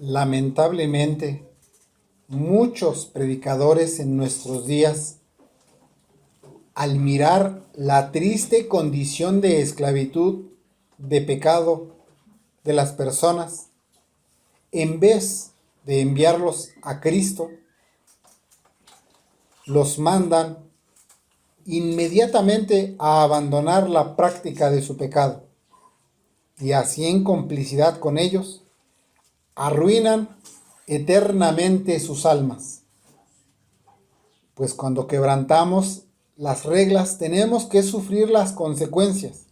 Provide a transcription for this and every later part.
Lamentablemente, muchos predicadores en nuestros días, al mirar la triste condición de esclavitud, de pecado de las personas, en vez de enviarlos a Cristo, los mandan inmediatamente a abandonar la práctica de su pecado, y así en complicidad con ellos, arruinan eternamente sus almas. Pues cuando quebrantamos las reglas tenemos que sufrir las consecuencias.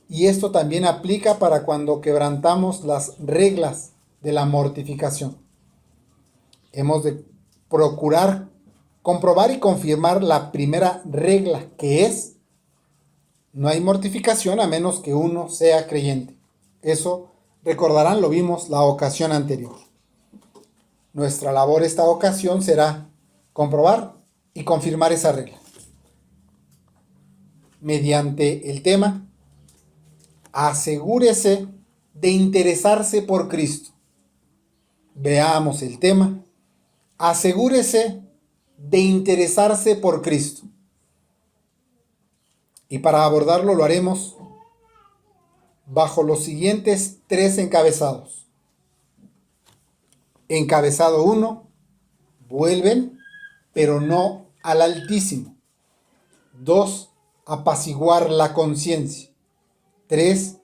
Y esto también aplica para cuando quebrantamos las reglas de la mortificación. Hemos de procurar comprobar y confirmar la primera regla, que es: no hay mortificación a menos que uno sea creyente. Eso, recordarán, lo vimos la ocasión anterior. Nuestra labor esta ocasión será comprobar y confirmar esa regla mediante el tema: asegúrese de interesarse por Cristo. Veamos el tema: asegúrese de interesarse por Cristo. Y para abordarlo lo haremos bajo los siguientes 3 encabezados. Encabezado 1, vuelven, pero no al Altísimo. 2, apaciguar la conciencia. 3,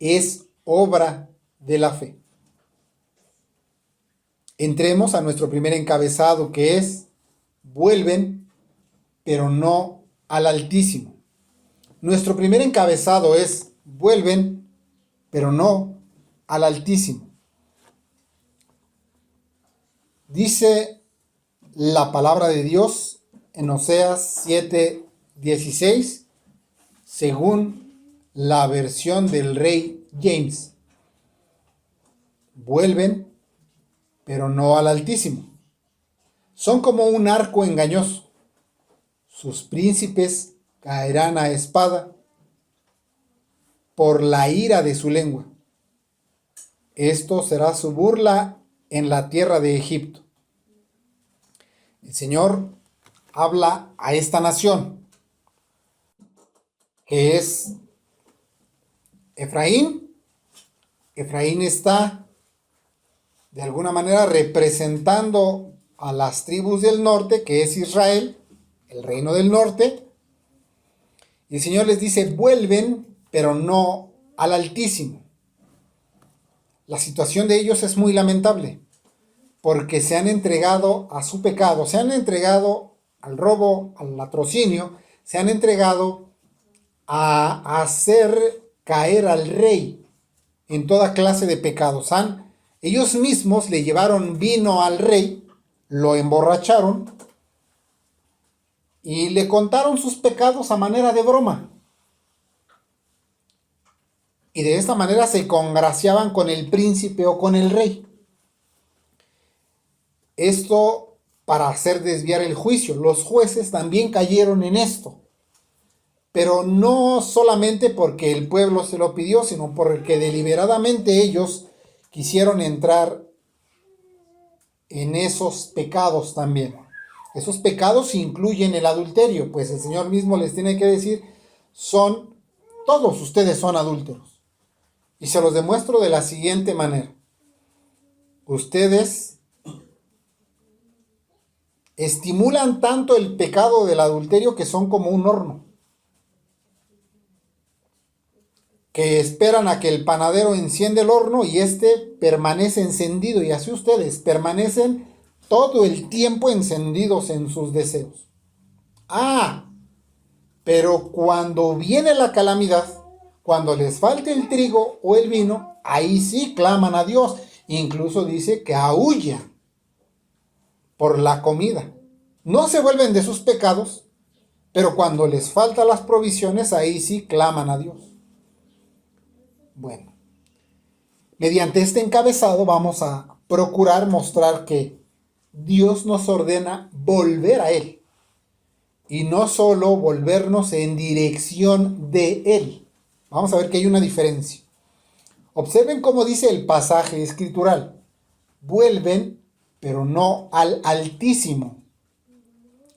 es obra de la fe. Entremos a nuestro primer encabezado, que es: vuelven, pero no al Altísimo. Nuestro primer encabezado es: vuelven, pero no al Altísimo. Dice la palabra de Dios en Oseas 7:16, según la versión del Rey James: vuelven, pero no al Altísimo. Son como un arco engañoso. Sus príncipes caerán a espada por la ira de su lengua. Esto será su burla en la tierra de Egipto. El Señor habla a esta nación, que es Efraín. Efraín está de alguna manera representando a las tribus del norte, que es Israel, el reino del norte. Y el Señor les dice: vuelven, pero no al Altísimo. La situación de ellos es muy lamentable, porque se han entregado a su pecado, se han entregado al robo, al latrocinio, se han entregado a hacer caer al rey en toda clase de pecados. Ellos mismos le llevaron vino al rey, lo emborracharon y le contaron sus pecados a manera de broma. Y de esta manera se congraciaban con el príncipe o con el rey. Esto para hacer desviar el juicio. Los jueces también cayeron en esto. Pero no solamente porque el pueblo se lo pidió, sino porque deliberadamente ellos quisieron entrar en esos pecados también. Esos pecados incluyen el adulterio, pues el Señor mismo les tiene que decir: todos ustedes son adúlteros. Y se los demuestro de la siguiente manera: ustedes estimulan tanto el pecado del adulterio que son como un horno, que esperan a que el panadero enciende el horno y éste permanece encendido, y así ustedes permanecen todo el tiempo encendidos en sus deseos. Pero cuando viene la calamidad, cuando les falte el trigo o el vino, ahí sí claman a Dios. Incluso dice que aúllan por la comida. No se vuelven de sus pecados, pero cuando les faltan las provisiones, ahí sí claman a Dios. Bueno, mediante este encabezado vamos a procurar mostrar que Dios nos ordena volver a Él, y no solo volvernos en dirección de Él. Vamos a ver que hay una diferencia. Observen cómo dice el pasaje escritural: vuelven, pero no al Altísimo.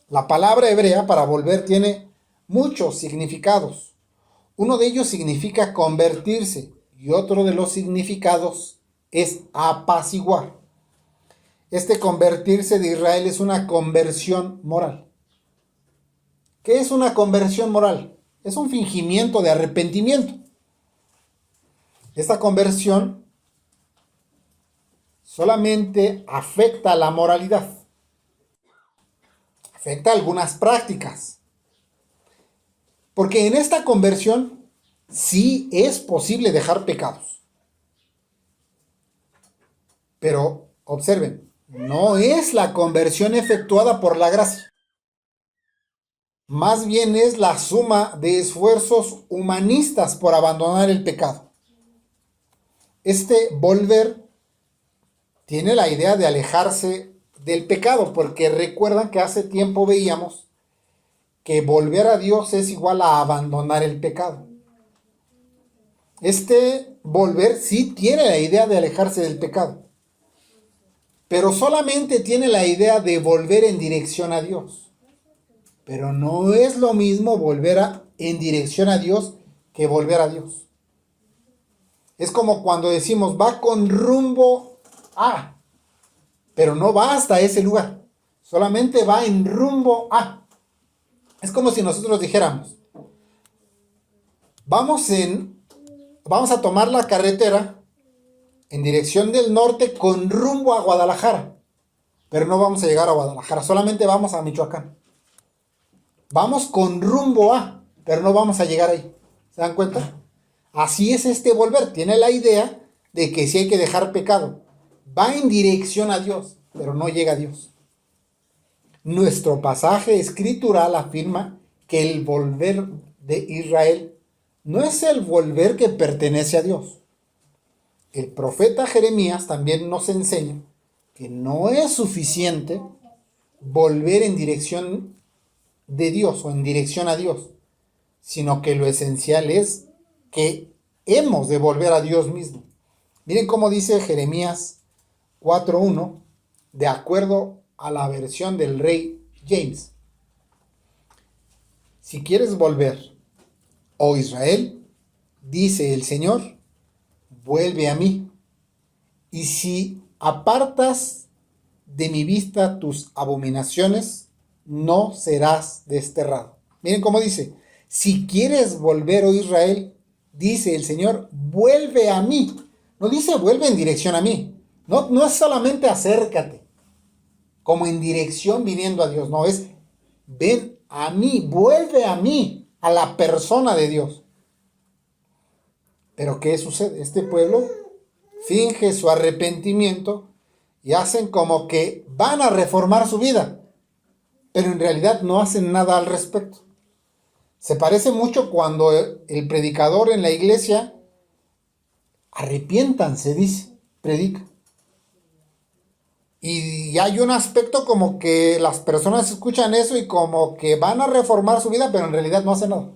La palabra hebrea para volver tiene muchos significados. Uno de ellos significa convertirse y otro de los significados es apaciguar. Este convertirse de Israel es una conversión moral. ¿Qué es una conversión moral? Es un fingimiento de arrepentimiento. Esta conversión solamente afecta a la moralidad, afecta a algunas prácticas, porque en esta conversión sí es posible dejar pecados. Pero observen, no es la conversión efectuada por la gracia. Más bien es la suma de esfuerzos humanistas por abandonar el pecado. Este volver tiene la idea de alejarse del pecado, porque recuerdan que hace tiempo veíamos que volver a Dios es igual a abandonar el pecado. Este volver sí tiene la idea de alejarse del pecado, pero solamente tiene la idea de volver en dirección a Dios. Pero no es lo mismo volver en dirección a Dios que volver a Dios. Es como cuando decimos va con rumbo a, pero no va hasta ese lugar, solamente va en rumbo a. Es como si nosotros dijéramos, vamos a tomar la carretera en dirección del norte con rumbo a Guadalajara, pero no vamos a llegar a Guadalajara, solamente vamos a Michoacán. Vamos con rumbo a, pero no vamos a llegar ahí. ¿Se dan cuenta? Así es este volver. Tiene la idea de que sí hay que dejar pecado. Va en dirección a Dios, pero no llega a Dios. Nuestro pasaje escritural afirma que el volver de Israel no es el volver que pertenece a Dios. El profeta Jeremías también nos enseña que no es suficiente volver en dirección de Dios o en dirección a Dios, sino que lo esencial es que hemos de volver a Dios mismo. Miren cómo dice Jeremías 4:1, de acuerdo a la versión del rey James. Si quieres volver, oh Israel, dice el Señor, vuelve a mí. Y si apartas de mi vista tus abominaciones, no serás desterrado. Miren cómo dice, si quieres volver, oh Israel, dice el Señor, vuelve a mí. No dice vuelve en dirección a mí. No es solamente acércate, como en dirección viniendo a Dios. No, es ven a mí, vuelve a mí, a la persona de Dios. Pero ¿qué sucede? Este pueblo finge su arrepentimiento y hacen como que van a reformar su vida, pero en realidad no hacen nada al respecto. Se parece mucho cuando el predicador en la iglesia, arrepiéntanse, dice, predica. Y hay un aspecto como que las personas escuchan eso y como que van a reformar su vida, pero en realidad no hacen nada.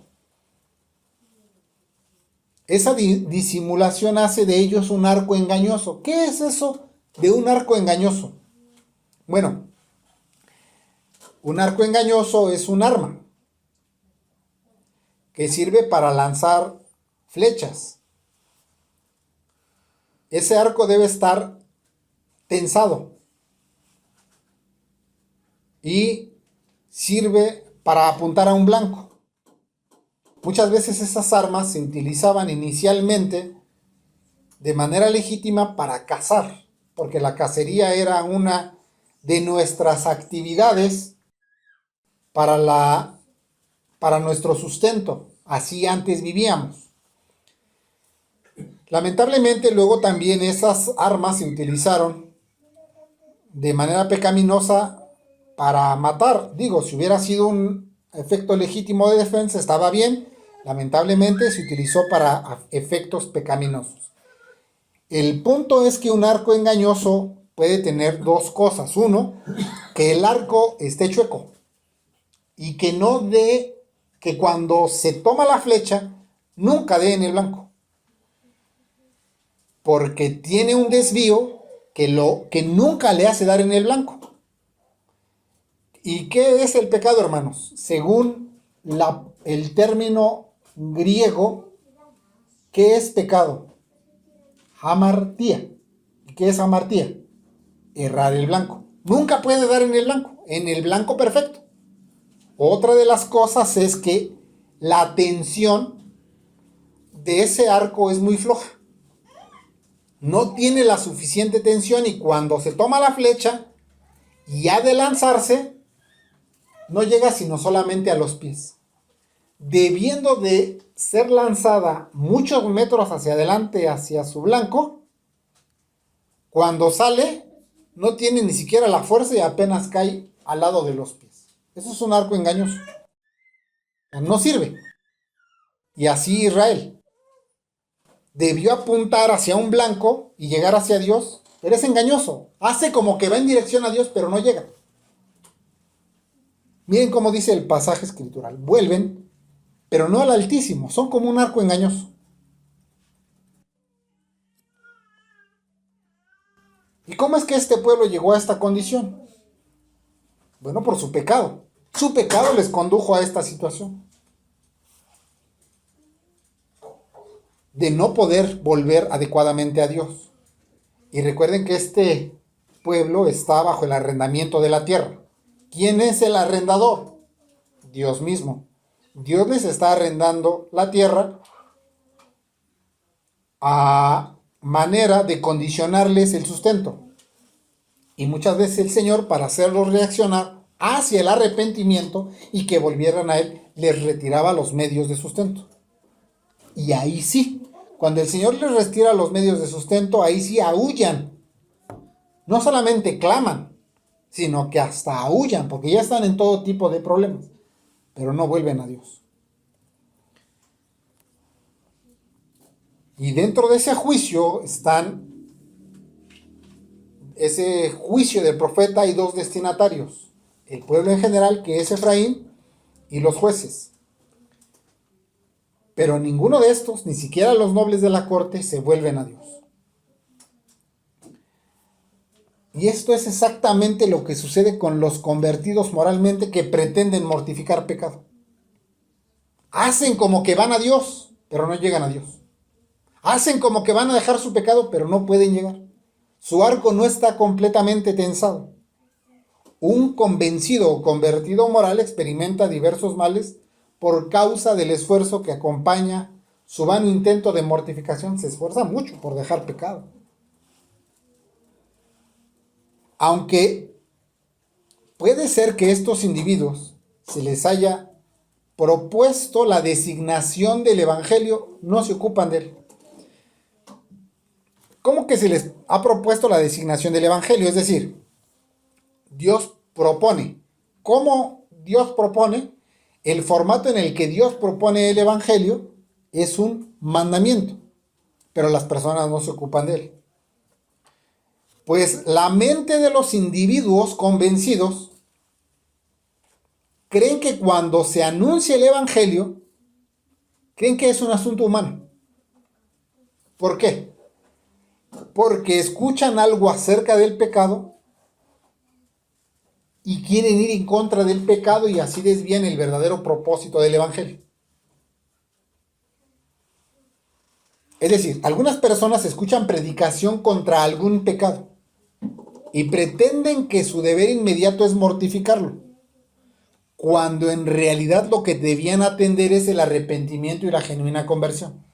Esa disimulación hace de ellos un arco engañoso. ¿Qué es eso de un arco engañoso? Bueno, un arco engañoso es un arma que sirve para lanzar flechas. Ese arco debe estar tensado y sirve para apuntar a un blanco. Muchas veces esas armas se utilizaban inicialmente de manera legítima para cazar, porque la cacería era una de nuestras actividades para nuestro sustento. Así antes vivíamos. Lamentablemente luego también esas armas se utilizaron de manera pecaminosa para matar. Digo, si hubiera sido un efecto legítimo de defensa estaba bien. Lamentablemente se utilizó para efectos pecaminosos. El punto es que un arco engañoso puede tener dos cosas. Uno, que el arco esté chueco y que no dé, que cuando se toma la flecha nunca dé en el blanco, porque tiene un desvío que nunca le hace dar en el blanco. ¿Y qué es el pecado, hermanos? Según el término griego, ¿qué es pecado? Hamartía. ¿Qué es hamartía? Errar el blanco. Nunca puede dar en el blanco perfecto. Otra de las cosas es que la tensión de ese arco es muy floja. No tiene la suficiente tensión y cuando se toma la flecha y ha de lanzarse, no llega sino solamente a los pies. Debiendo de ser lanzada muchos metros hacia adelante, hacia su blanco, cuando sale, no tiene ni siquiera la fuerza y apenas cae al lado de los pies. Eso es un arco engañoso. No sirve. Y así Israel debió apuntar hacia un blanco y llegar hacia Dios, pero es engañoso. Hace como que va en dirección a Dios, pero no llega. Miren cómo dice el pasaje escritural. Vuelven, pero no al Altísimo. Son como un arco engañoso. ¿Y cómo es que este pueblo llegó a esta condición? Bueno, por su pecado. Su pecado les condujo a esta situación. De no poder volver adecuadamente a Dios. Y recuerden que este pueblo está bajo el arrendamiento de la tierra. ¿Quién es el arrendador? Dios mismo. Dios les está arrendando la tierra a manera de condicionarles el sustento. Y muchas veces el Señor, para hacerlos reaccionar hacia el arrepentimiento y que volvieran a Él, les retiraba los medios de sustento. Y ahí sí, cuando el Señor les retira los medios de sustento, ahí sí aúllan. No solamente claman, sino que hasta aúllan, porque ya están en todo tipo de problemas, pero no vuelven a Dios. Y dentro de ese juicio ese juicio del profeta, hay dos destinatarios: el pueblo en general, que es Efraín, y los jueces. Pero ninguno de estos, ni siquiera los nobles de la corte, se vuelven a Dios. Y esto es exactamente lo que sucede con los convertidos moralmente que pretenden mortificar pecado. Hacen como que van a Dios, pero no llegan a Dios. Hacen como que van a dejar su pecado, pero no pueden llegar. Su arco no está completamente tensado. Un convencido o convertido moral experimenta diversos males por causa del esfuerzo que acompaña su vano intento de mortificación. Se esfuerza mucho por dejar pecado. Aunque puede ser que estos individuos se les haya propuesto la designación del Evangelio, no se ocupan de él. ¿Cómo que se les ha propuesto la designación del Evangelio? Es decir, Dios propone. ¿Cómo Dios propone? El formato en el que Dios propone el Evangelio es un mandamiento, pero las personas no se ocupan de él. Pues la mente de los individuos convencidos creen que cuando se anuncia el Evangelio, creen que es un asunto humano. ¿Por qué? Porque escuchan algo acerca del pecado y quieren ir en contra del pecado y así desvían el verdadero propósito del Evangelio. Es decir, algunas personas escuchan predicación contra algún pecado y pretenden que su deber inmediato es mortificarlo, cuando en realidad lo que debían atender es el arrepentimiento y la genuina conversión.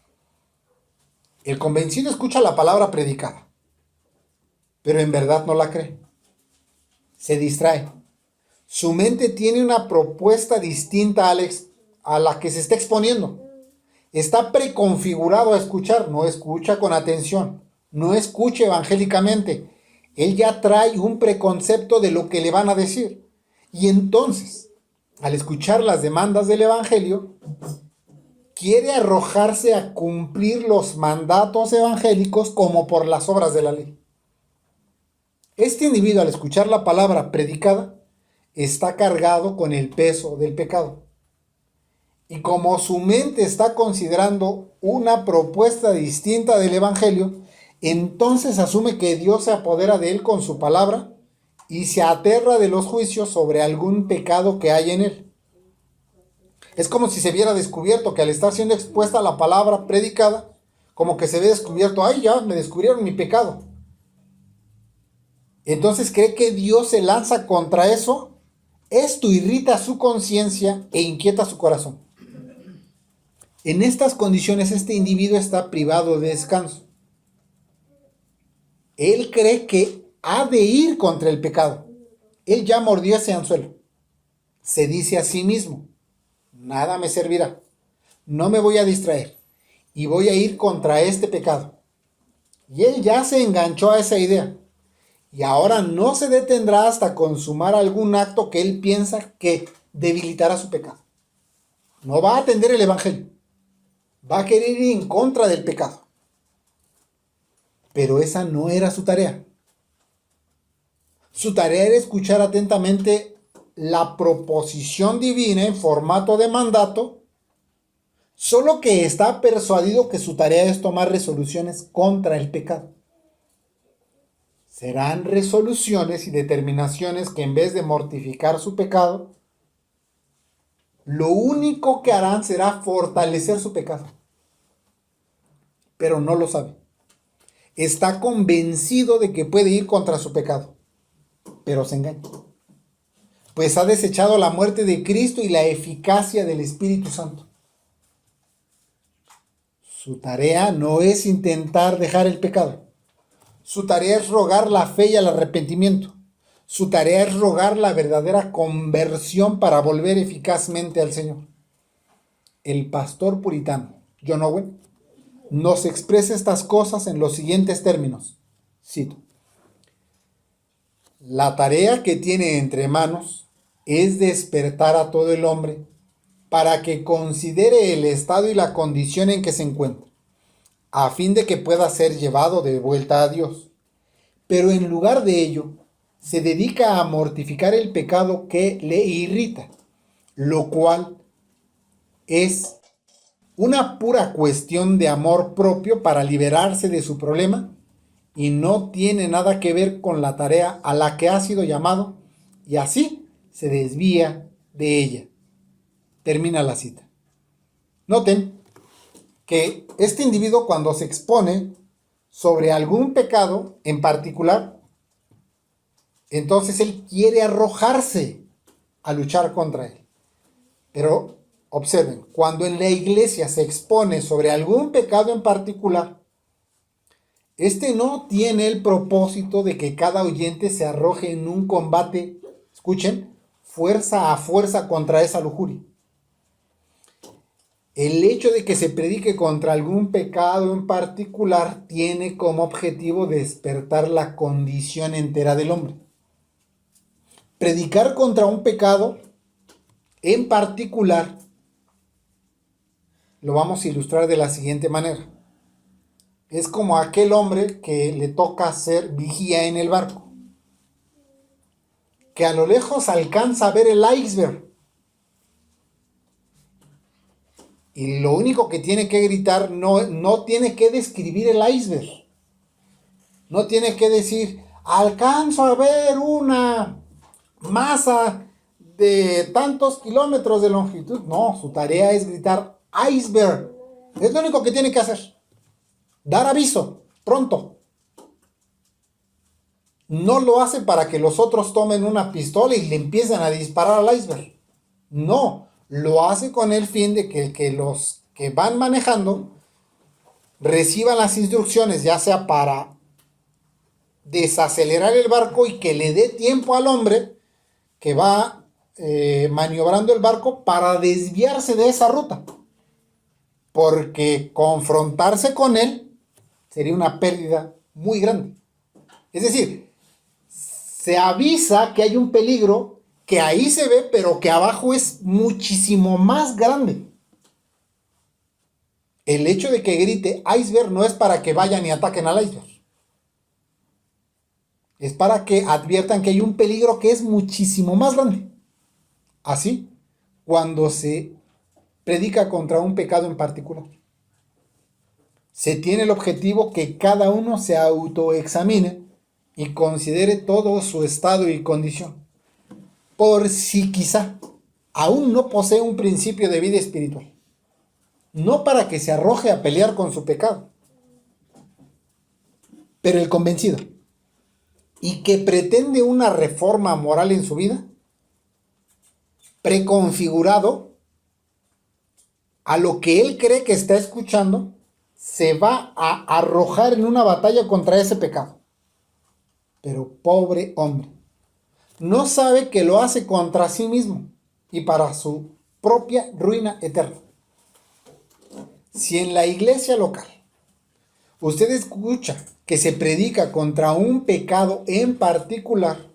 El convencido escucha la palabra predicada, pero en verdad no la cree. Se distrae. Su mente tiene una propuesta distinta a la que se está exponiendo. Está preconfigurado a escuchar, no escucha con atención, no escucha evangélicamente. Él ya trae un preconcepto de lo que le van a decir. Y entonces, al escuchar las demandas del Evangelio, quiere arrojarse a cumplir los mandatos evangélicos como por las obras de la ley. Este individuo, al escuchar la palabra predicada, está cargado con el peso del pecado. Y como su mente está considerando una propuesta distinta del Evangelio, entonces asume que Dios se apodera de él con su palabra y se aterra de los juicios sobre algún pecado que hay en él. Es como si se viera descubierto que al estar siendo expuesta a la palabra predicada, como que se ve descubierto, ay, ya me descubrieron mi pecado. Entonces cree que Dios se lanza contra eso. Esto irrita su conciencia e inquieta su corazón. En estas condiciones este individuo está privado de descanso. Él cree que ha de ir contra el pecado. Él ya mordió ese anzuelo. Se dice a sí mismo, nada me servirá. No me voy a distraer y voy a ir contra este pecado. Y él ya se enganchó a esa idea. Y ahora no se detendrá hasta consumar algún acto que él piensa que debilitará su pecado. No va a atender el evangelio. Va a querer ir en contra del pecado. Pero esa no era su tarea. Su tarea era escuchar atentamente la proposición divina en formato de mandato, solo que está persuadido que su tarea es tomar resoluciones contra el pecado. Serán resoluciones y determinaciones que en vez de mortificar su pecado, lo único que harán será fortalecer su pecado. Pero no lo sabe. Está convencido de que puede ir contra su pecado, pero se engaña. Pues ha desechado la muerte de Cristo y la eficacia del Espíritu Santo. Su tarea no es intentar dejar el pecado. Su tarea es rogar la fe y el arrepentimiento. Su tarea es rogar la verdadera conversión para volver eficazmente al Señor. El pastor puritano, John Owen, nos expresa estas cosas en los siguientes términos. Cito. La tarea que tiene entre manos es despertar a todo el hombre para que considere el estado y la condición en que se encuentra, a fin de que pueda ser llevado de vuelta a Dios. Pero en lugar de ello, se dedica a mortificar el pecado que le irrita, lo cual es una pura cuestión de amor propio para liberarse de su problema y no tiene nada que ver con la tarea a la que ha sido llamado y así se desvía de ella. Termina la cita. Noten que este individuo cuando se expone sobre algún pecado en particular, entonces él quiere arrojarse a luchar contra él. Pero observen, cuando en la iglesia se expone sobre algún pecado en particular, este no tiene el propósito de que cada oyente se arroje en un combate, escuchen, fuerza a fuerza contra esa lujuria. El hecho de que se predique contra algún pecado en particular tiene como objetivo despertar la condición entera del hombre. Predicar contra un pecado en particular lo vamos a ilustrar de la siguiente manera. Es como aquel hombre que le toca ser vigía en el barco, que a lo lejos alcanza a ver el iceberg. Y lo único que tiene que gritar no tiene que describir el iceberg. No tiene que decir, alcanzo a ver una masa de tantos kilómetros de longitud. No, su tarea es gritar iceberg. Es lo único que tiene que hacer. Dar aviso, pronto. No lo hace para que los otros tomen una pistola y le empiecen a disparar al iceberg. No, lo hace con el fin de que los que van manejando reciban las instrucciones, ya sea para desacelerar el barco y que le dé tiempo al hombre que va maniobrando el barco para desviarse de esa ruta. Porque confrontarse con él sería una pérdida muy grande. Es decir, se avisa que hay un peligro que ahí se ve, pero que abajo es muchísimo más grande. El hecho de que grite iceberg no es para que vayan y ataquen al iceberg. Es para que adviertan que hay un peligro que es muchísimo más grande. Así, cuando se predica contra un pecado en particular. Se tiene el objetivo que cada uno se autoexamine y considere todo su estado y condición, por si quizá aún no posee un principio de vida espiritual, no para que se arroje a pelear con su pecado, pero el convencido y que pretende una reforma moral en su vida, preconfigurado a lo que él cree que está escuchando, se va a arrojar en una batalla contra ese pecado. Pero pobre hombre, no sabe que lo hace contra sí mismo y para su propia ruina eterna. Si en la iglesia local usted escucha que se predica contra un pecado en particular,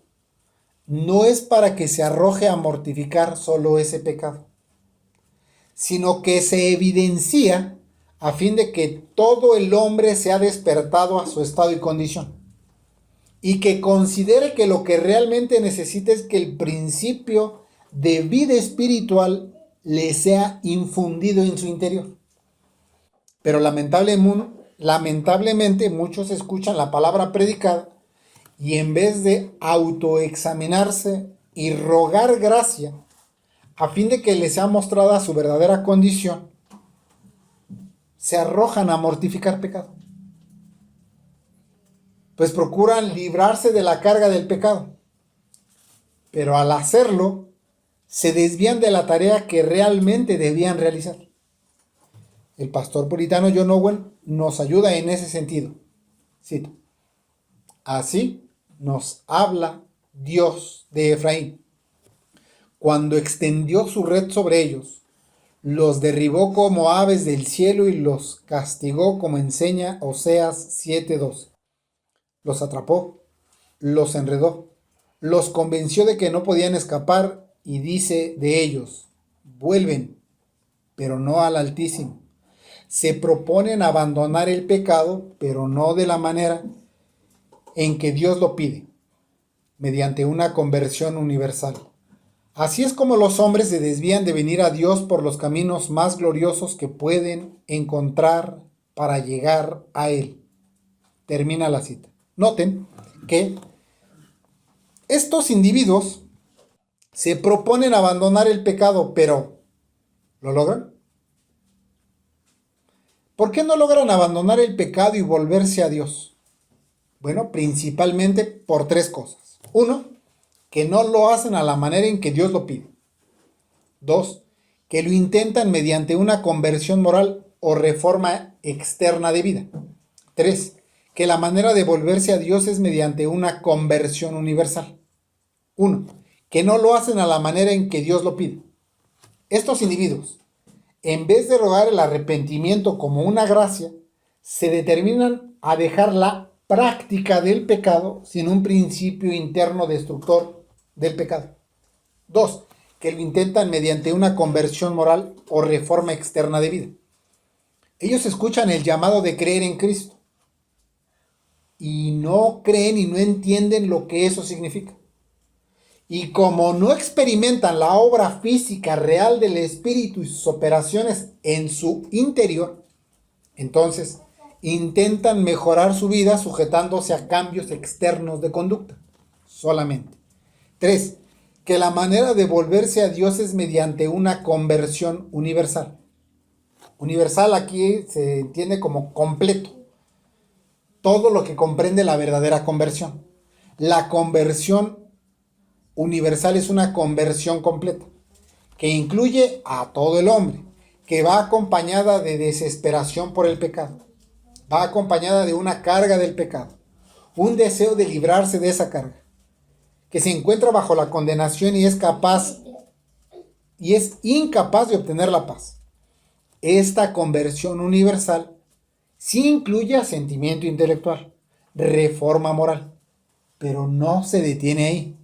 no es para que se arroje a mortificar solo ese pecado, sino que se evidencia a fin de que todo el hombre sea despertado a su estado y condición, y que considere que lo que realmente necesita es que el principio de vida espiritual le sea infundido en su interior. Pero lamentablemente muchos escuchan la palabra predicada y en vez de autoexaminarse y rogar gracia a fin de que les sea mostrada su verdadera condición, se arrojan a mortificar pecado. Pues procuran librarse de la carga del pecado, pero al hacerlo se desvían de la tarea que realmente debían realizar. El pastor puritano John Owen nos ayuda en ese sentido. Cito: así nos habla Dios de Efraín. Cuando extendió su red sobre ellos, los derribó como aves del cielo y los castigó como enseña Oseas 7:12. Los atrapó, los enredó, los convenció de que no podían escapar y dice de ellos: vuelven, pero no al Altísimo. Se proponen abandonar el pecado, pero no de la manera en que Dios lo pide, mediante una conversión universal. Así es como los hombres se desvían de venir a Dios por los caminos más gloriosos que pueden encontrar para llegar a Él. Termina la cita. Noten que estos individuos se proponen abandonar el pecado, pero ¿lo logran? ¿Por qué no logran abandonar el pecado y volverse a Dios? Bueno, principalmente por tres cosas. Uno, que no lo hacen a la manera en que Dios lo pide. Dos, que lo intentan mediante una conversión moral o reforma externa de vida. Tres, que la manera de volverse a Dios es mediante una conversión universal. Uno, que no lo hacen a la manera en que Dios lo pide. Estos individuos, en vez de rogar el arrepentimiento como una gracia, se determinan a dejar la práctica del pecado sin un principio interno destructor del pecado. Dos, que lo intentan mediante una conversión moral o reforma externa de vida. Ellos escuchan el llamado de creer en Cristo y no creen y no entienden lo que eso significa. Y como no experimentan la obra física real del Espíritu y sus operaciones en su interior, entonces intentan mejorar su vida sujetándose a cambios externos de conducta solamente. 3. Que la manera de volverse a Dios es mediante una conversión universal. Universal aquí se entiende como completo. Todo lo que comprende la verdadera conversión. La conversión universal es una conversión completa, que incluye a todo el hombre, que va acompañada de desesperación por el pecado. Va acompañada de una carga del pecado, un deseo de librarse de esa carga, que se encuentra bajo la condenación y es incapaz de obtener la paz. Esta conversión universal sí incluye asentimiento intelectual, reforma moral, pero no se detiene ahí,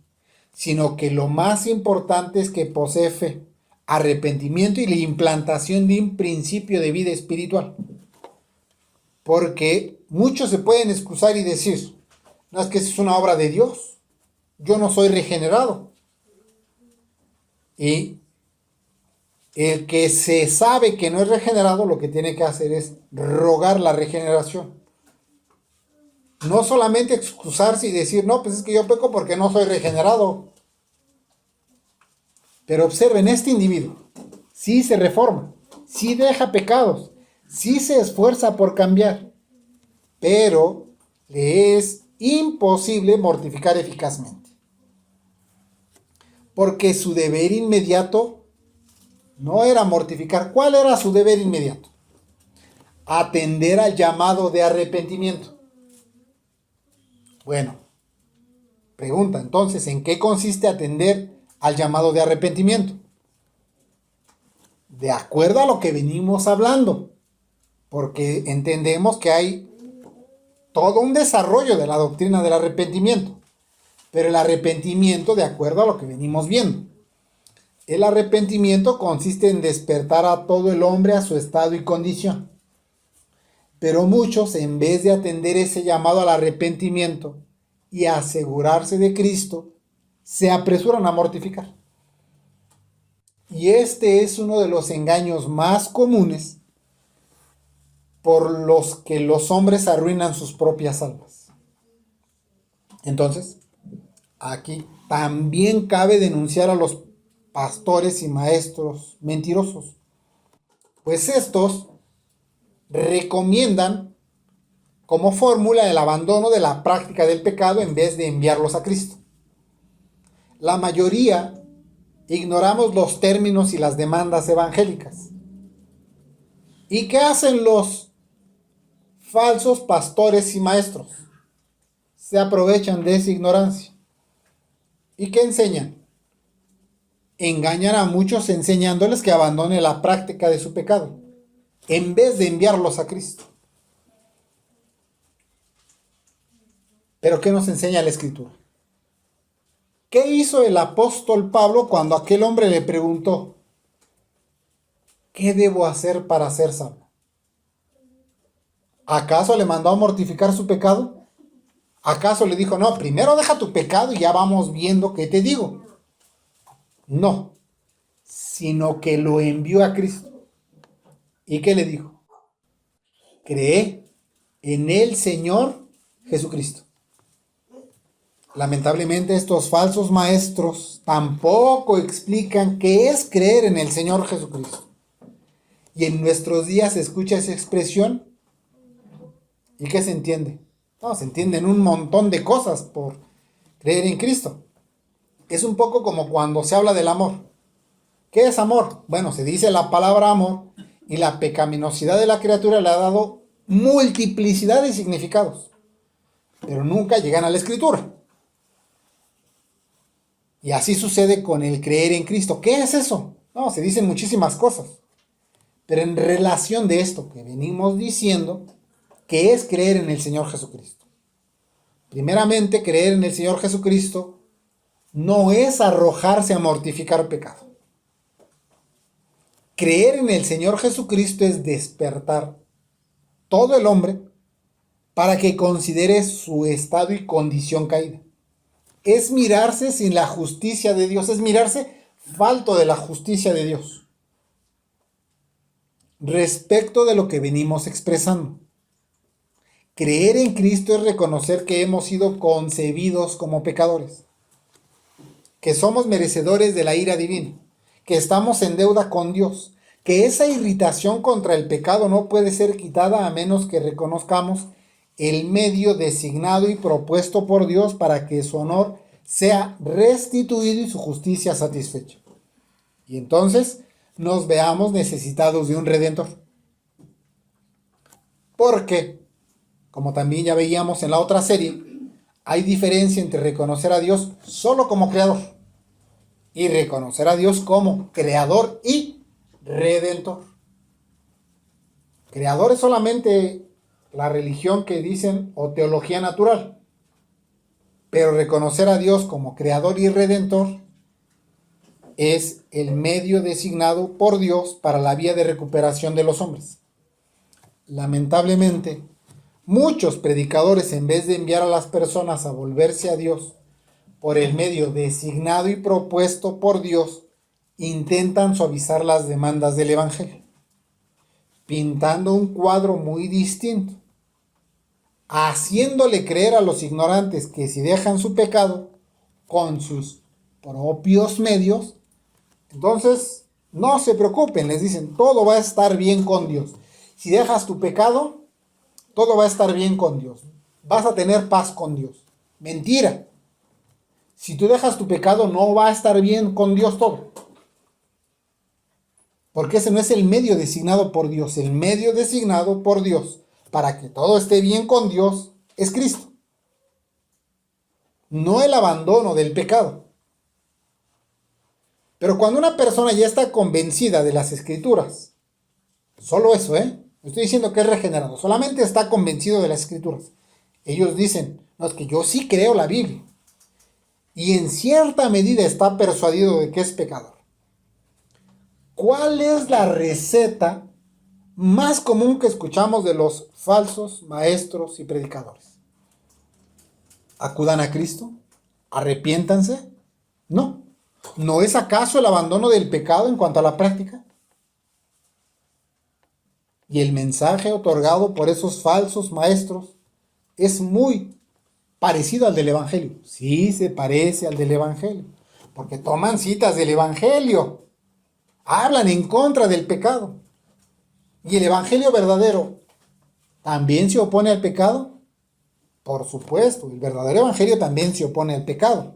sino que lo más importante es que posee fe, arrepentimiento y la implantación de un principio de vida espiritual. Porque muchos se pueden excusar y decir: no, es que eso es una obra de Dios, yo no soy regenerado. Y El que se sabe que no es regenerado, lo que tiene que hacer es rogar la regeneración. No solamente excusarse y decir, no, pues es que yo peco porque no soy regenerado. Pero observen, este individuo sí se reforma, sí deja pecados, sí se esfuerza por cambiar, pero le es imposible mortificar eficazmente. Porque su deber inmediato no era mortificar. ¿Cuál era su deber inmediato? Atender al llamado de arrepentimiento. Bueno, pregunta entonces, ¿en qué consiste atender al llamado de arrepentimiento? De acuerdo a lo que venimos hablando, porque entendemos que hay todo un desarrollo de la doctrina del arrepentimiento, pero el arrepentimiento, de acuerdo a lo que venimos viendo, el arrepentimiento consiste en despertar a todo el hombre a su estado y condición. Pero muchos, en vez de atender ese llamado al arrepentimiento y asegurarse de Cristo, se apresuran a mortificar. Y este es uno de los engaños más comunes por los que los hombres arruinan sus propias almas. Entonces, aquí también cabe denunciar a los pastores y maestros mentirosos, pues estos recomiendan como fórmula el abandono de la práctica del pecado en vez de enviarlos a Cristo. La mayoría ignoramos los términos y las demandas evangélicas. ¿Y qué hacen los falsos pastores y maestros? Se aprovechan de esa ignorancia. ¿Y qué enseñan? Engañan a muchos enseñándoles que abandonen la práctica de su pecado, en vez de enviarlos a Cristo. Pero ¿qué nos enseña la Escritura? ¿Qué hizo el apóstol Pablo cuando aquel hombre le preguntó, ¿qué debo hacer para ser salvo? ¿Acaso le mandó a mortificar su pecado? ¿Acaso le dijo, no, primero deja tu pecado y ya vamos viendo qué te digo? No, sino que lo envió a Cristo. ¿Y qué le dijo? Cree en el Señor Jesucristo. Lamentablemente estos falsos maestros tampoco explican qué es creer en el Señor Jesucristo. Y en nuestros días se escucha esa expresión. ¿Y qué se entiende? No, se entienden un montón de cosas por creer en Cristo. Es un poco como cuando se habla del amor. ¿Qué es amor? Bueno, se dice la palabra amor y la pecaminosidad de la criatura le ha dado multiplicidad de significados, pero nunca llegan a la Escritura. Y así sucede con el creer en Cristo. ¿Qué es eso? No, se dicen muchísimas cosas, pero en relación de esto que venimos diciendo, ¿qué es creer en el Señor Jesucristo? Primeramente, creer en el Señor Jesucristo no es arrojarse a mortificar pecado. Creer en el Señor Jesucristo es despertar todo el hombre para que considere su estado y condición caída. Es mirarse sin la justicia de Dios, es mirarse falto de la justicia de Dios. Respecto de lo que venimos expresando, creer en Cristo es reconocer que hemos sido concebidos como pecadores, que somos merecedores de la ira divina, que estamos en deuda con Dios, que esa irritación contra el pecado no puede ser quitada a menos que reconozcamos el medio designado y propuesto por Dios para que su honor sea restituido y su justicia satisfecha. Y entonces nos veamos necesitados de un Redentor. Porque, como también ya veíamos en la otra serie, hay diferencia entre reconocer a Dios solo como creador y reconocer a Dios como creador y redentor. Creador es solamente la religión que dicen o teología natural, pero reconocer a Dios como creador y redentor es el medio designado por Dios para la vía de recuperación de los hombres. Lamentablemente, muchos predicadores, en vez de enviar a las personas a volverse a Dios por el medio designado y propuesto por Dios, intentan suavizar las demandas del Evangelio, pintando un cuadro muy distinto, haciéndole creer a los ignorantes que si dejan su pecado con sus propios medios, entonces no se preocupen, les dicen, todo va a estar bien con Dios. Si dejas tu pecado, todo va a estar bien con Dios. Vas a tener paz con Dios. Mentira. Si tú dejas tu pecado, no va a estar bien con Dios todo. Porque ese no es el medio designado por Dios. El medio designado por Dios para que todo esté bien con Dios es Cristo. No el abandono del pecado. Pero cuando una persona ya está convencida de las Escrituras, solo eso, no estoy diciendo que es regenerado, solamente está convencido de las Escrituras. Ellos dicen, no, es que yo sí creo la Biblia. Y en cierta medida está persuadido de que es pecador. ¿Cuál es la receta más común que escuchamos de los falsos maestros y predicadores? ¿Acudan a Cristo? ¿Arrepiéntanse? No. ¿No es acaso el abandono del pecado en cuanto a la práctica? Y el mensaje otorgado por esos falsos maestros es muy parecido al del Evangelio. Sí, se parece al del Evangelio. Porque toman citas del Evangelio. Hablan en contra del pecado. ¿Y el Evangelio verdadero también se opone al pecado? Por supuesto, el verdadero Evangelio también se opone al pecado.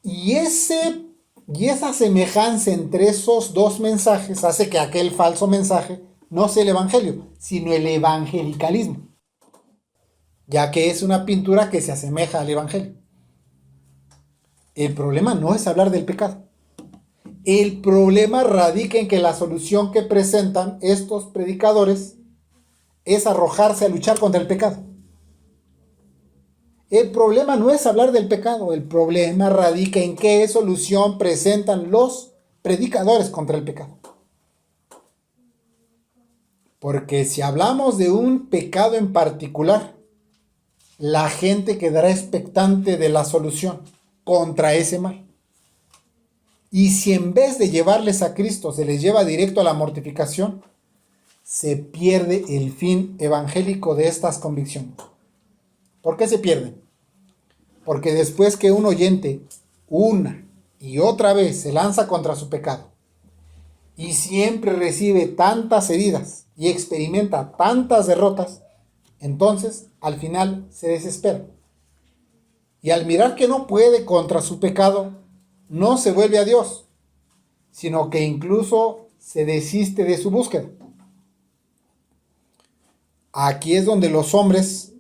Y esa semejanza entre esos dos mensajes hace que aquel falso mensaje no sea el Evangelio, sino el evangelicalismo, ya que es una pintura que se asemeja al Evangelio. El problema no es hablar del pecado. El problema radica en que la solución que presentan estos predicadores es arrojarse a luchar contra el pecado. El problema no es hablar del pecado, el problema radica en qué solución presentan los predicadores contra el pecado. Porque si hablamos de un pecado en particular, la gente quedará expectante de la solución contra ese mal. Y si en vez de llevarles a Cristo se les lleva directo a la mortificación, se pierde el fin evangélico de estas convicciones. ¿Por qué se pierden? Porque después que un oyente una y otra vez se lanza contra su pecado y siempre recibe tantas heridas y experimenta tantas derrotas, entonces al final se desespera. Y al mirar que no puede contra su pecado, no se vuelve a Dios, sino que incluso se desiste de su búsqueda. Aquí es donde los hombres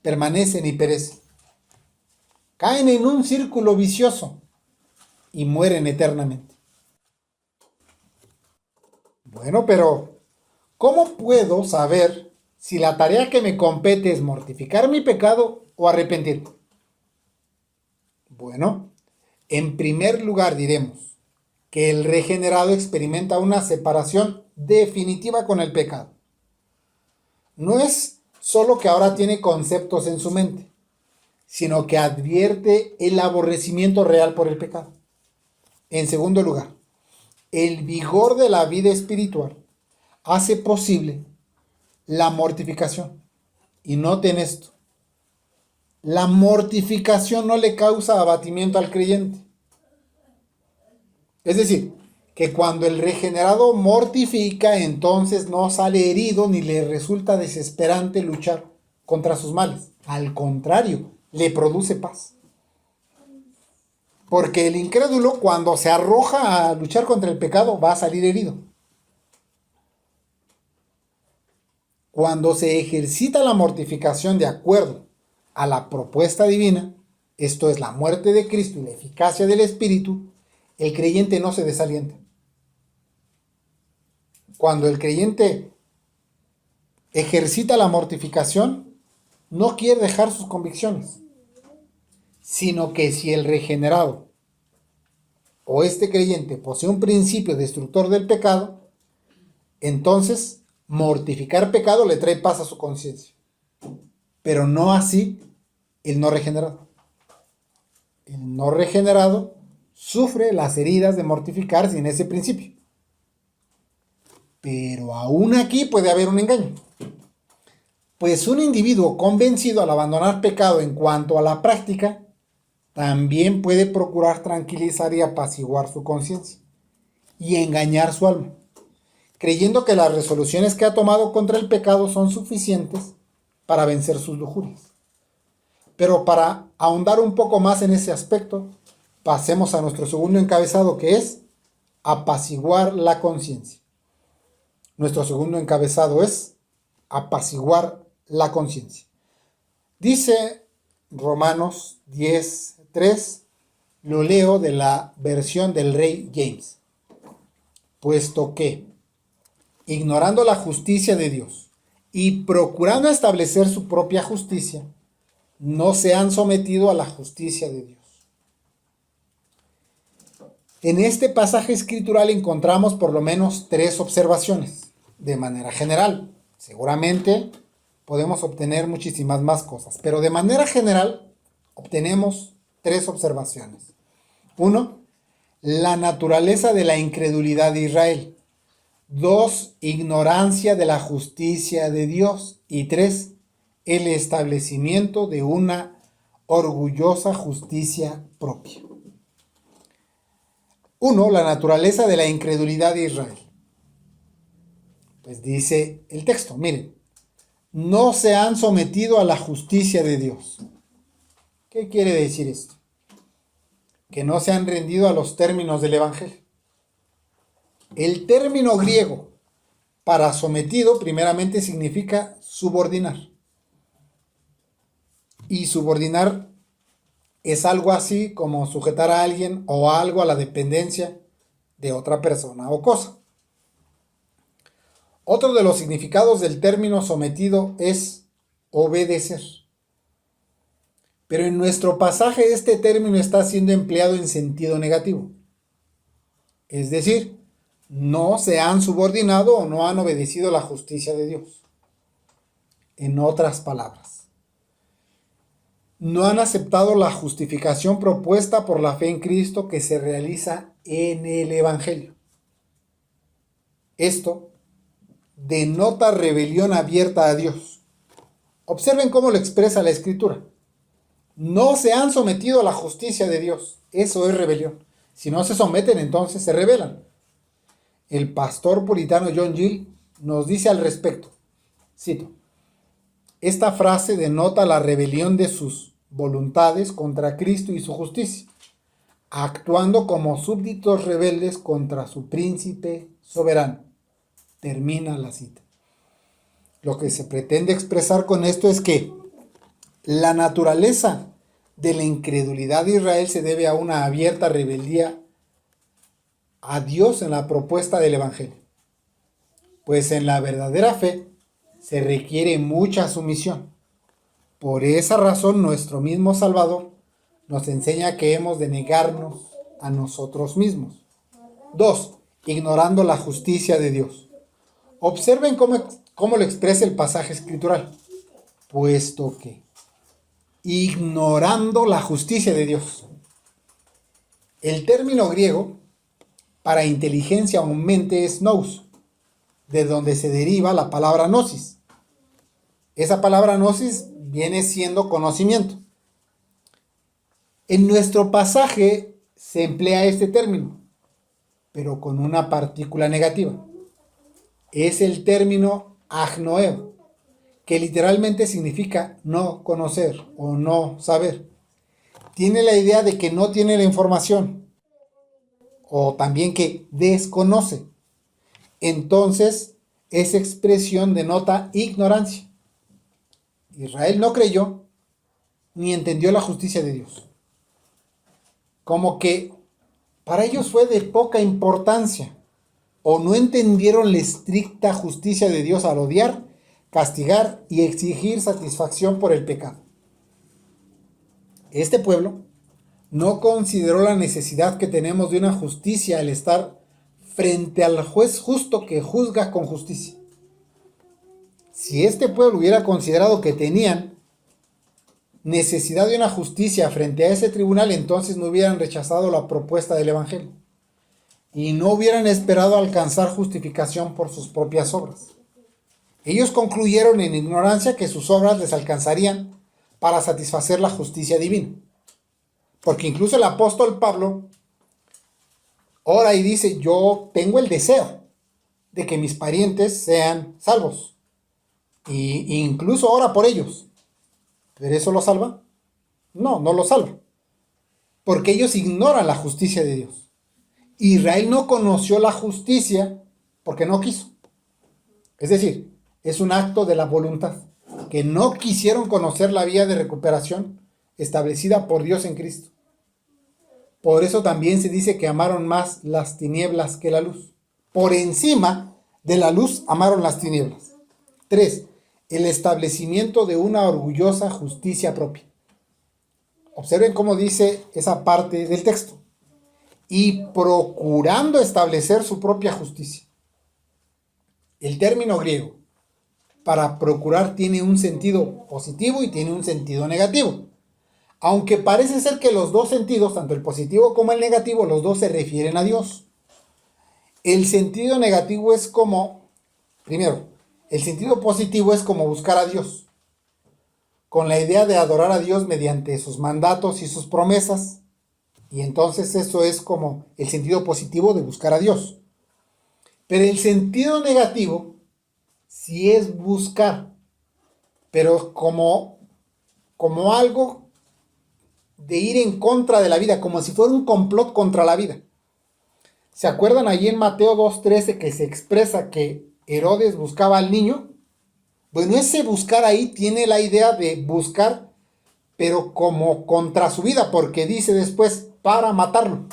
permanecen y perecen. Caen en un círculo vicioso y mueren eternamente. Bueno, pero ¿cómo puedo saber si la tarea que me compete es mortificar mi pecado o arrepentirme? Bueno, en primer lugar diremos que el regenerado experimenta una separación definitiva con el pecado. No es solo que ahora tiene conceptos en su mente, sino que advierte el aborrecimiento real por el pecado. En segundo lugar, el vigor de la vida espiritual hace posible la mortificación. Y noten esto, la mortificación no le causa abatimiento al creyente. Es decir, que cuando el regenerado mortifica, entonces no sale herido ni le resulta desesperante luchar contra sus males. Al contrario, le produce paz. Porque el incrédulo, cuando se arroja a luchar contra el pecado, va a salir herido. Cuando se ejercita la mortificación de acuerdo a la propuesta divina, esto es la muerte de Cristo y la eficacia del Espíritu, el creyente no se desalienta. Cuando el creyente ejercita la mortificación, no quiere dejar sus convicciones, sino que si el regenerado o este creyente posee un principio destructor del pecado, entonces mortificar pecado le trae paz a su conciencia. Pero no así el no regenerado. El no regenerado sufre las heridas de mortificar sin ese principio. Pero aún aquí puede haber un engaño. Pues un individuo convencido al abandonar pecado en cuanto a la práctica, también puede procurar tranquilizar y apaciguar su conciencia y engañar su alma, creyendo que las resoluciones que ha tomado contra el pecado son suficientes para vencer sus lujurias. Pero para ahondar un poco más en ese aspecto, pasemos a nuestro segundo encabezado, que es apaciguar la conciencia. Nuestro segundo encabezado es apaciguar la conciencia. Dice Romanos 10:3, lo leo de la versión del Rey James. Puesto que, ignorando la justicia de Dios y procurando establecer su propia justicia, no se han sometido a la justicia de Dios. En este pasaje escritural encontramos por lo menos 3 observaciones, de manera general. Seguramente podemos obtener muchísimas más cosas, pero de manera general obtenemos 3 observaciones. 1, la naturaleza de la incredulidad de Israel. 2, ignorancia de la justicia de Dios. Y 3, el establecimiento de una orgullosa justicia propia. 1, la naturaleza de la incredulidad de Israel. Pues dice el texto, miren, no se han sometido a la justicia de Dios. ¿Qué quiere decir esto? Que no se han rendido a los términos del Evangelio. El término griego para sometido primeramente significa subordinar. Y subordinar es algo así como sujetar a alguien o algo a la dependencia de otra persona o cosa. Otro de los significados del término sometido es obedecer. Pero en nuestro pasaje este término está siendo empleado en sentido negativo. Es decir, no se han subordinado o no han obedecido la justicia de Dios. En otras palabras, no han aceptado la justificación propuesta por la fe en Cristo que se realiza en el Evangelio. Esto denota rebelión abierta a Dios. Observen cómo lo expresa la Escritura. No se han sometido a la justicia de Dios. Eso es rebelión. Si no se someten, entonces se rebelan. El pastor puritano John Gill nos dice al respecto, cito, esta frase denota la rebelión de sus voluntades contra Cristo y su justicia, actuando como súbditos rebeldes contra su príncipe soberano. Termina la cita. Lo que se pretende expresar con esto es que la naturaleza de la incredulidad de Israel se debe a una abierta rebeldía a Dios en la propuesta del Evangelio. Pues en la verdadera fe se requiere mucha sumisión. Por esa razón nuestro mismo Salvador nos enseña que hemos de negarnos a nosotros mismos. 2, ignorando la justicia de Dios. Observen cómo lo expresa el pasaje escritural. Puesto que, ignorando la justicia de Dios. El término griego para inteligencia o mente es nous, de donde se deriva la palabra gnosis. Esa palabra gnosis viene siendo conocimiento. En nuestro pasaje se emplea este término, pero con una partícula negativa. Es el término agnoeo, que literalmente significa no conocer o no saber. Tiene la idea de que no tiene la información, o también que desconoce. Entonces, esa expresión denota ignorancia. Israel no creyó ni entendió la justicia de Dios. Como que para ellos fue de poca importancia, o no entendieron la estricta justicia de Dios al odiar, castigar y exigir satisfacción por el pecado. Este pueblo no consideró la necesidad que tenemos de una justicia al estar frente al juez justo que juzga con justicia. Si este pueblo hubiera considerado que tenían necesidad de una justicia frente a ese tribunal, entonces no hubieran rechazado la propuesta del Evangelio y no hubieran esperado alcanzar justificación por sus propias obras. Ellos concluyeron en ignorancia que sus obras les alcanzarían para satisfacer la justicia divina. Porque incluso el apóstol Pablo ora y dice, yo tengo el deseo de que mis parientes sean salvos. Y incluso ora por ellos. ¿Pero eso lo salva? No, no lo salva. Porque ellos ignoran la justicia de Dios. Israel no conoció la justicia porque no quiso. Es decir, es un acto de la voluntad, que no quisieron conocer la vía de recuperación establecida por Dios en Cristo. Por eso también se dice que amaron más las tinieblas que la luz. Por encima de la luz amaron las tinieblas. 3. El establecimiento de una orgullosa justicia propia. Observen cómo dice esa parte del texto. Y procurando establecer su propia justicia. El término griego para procurar tiene un sentido positivo y tiene un sentido negativo. Aunque parece ser que los dos sentidos, tanto el positivo como el negativo, los dos se refieren a Dios. El sentido negativo es como, primero, el sentido positivo es como buscar a Dios, con la idea de adorar a Dios mediante sus mandatos y sus promesas. Y entonces eso es como el sentido positivo de buscar a Dios. Pero el sentido negativo sí es buscar, pero como algo de ir en contra de la vida, como si fuera un complot contra la vida. ¿Se acuerdan allí en Mateo 2:13 que se expresa que Herodes buscaba al niño? Bueno, ese buscar ahí tiene la idea de buscar, pero como contra su vida, porque dice después, para matarlo.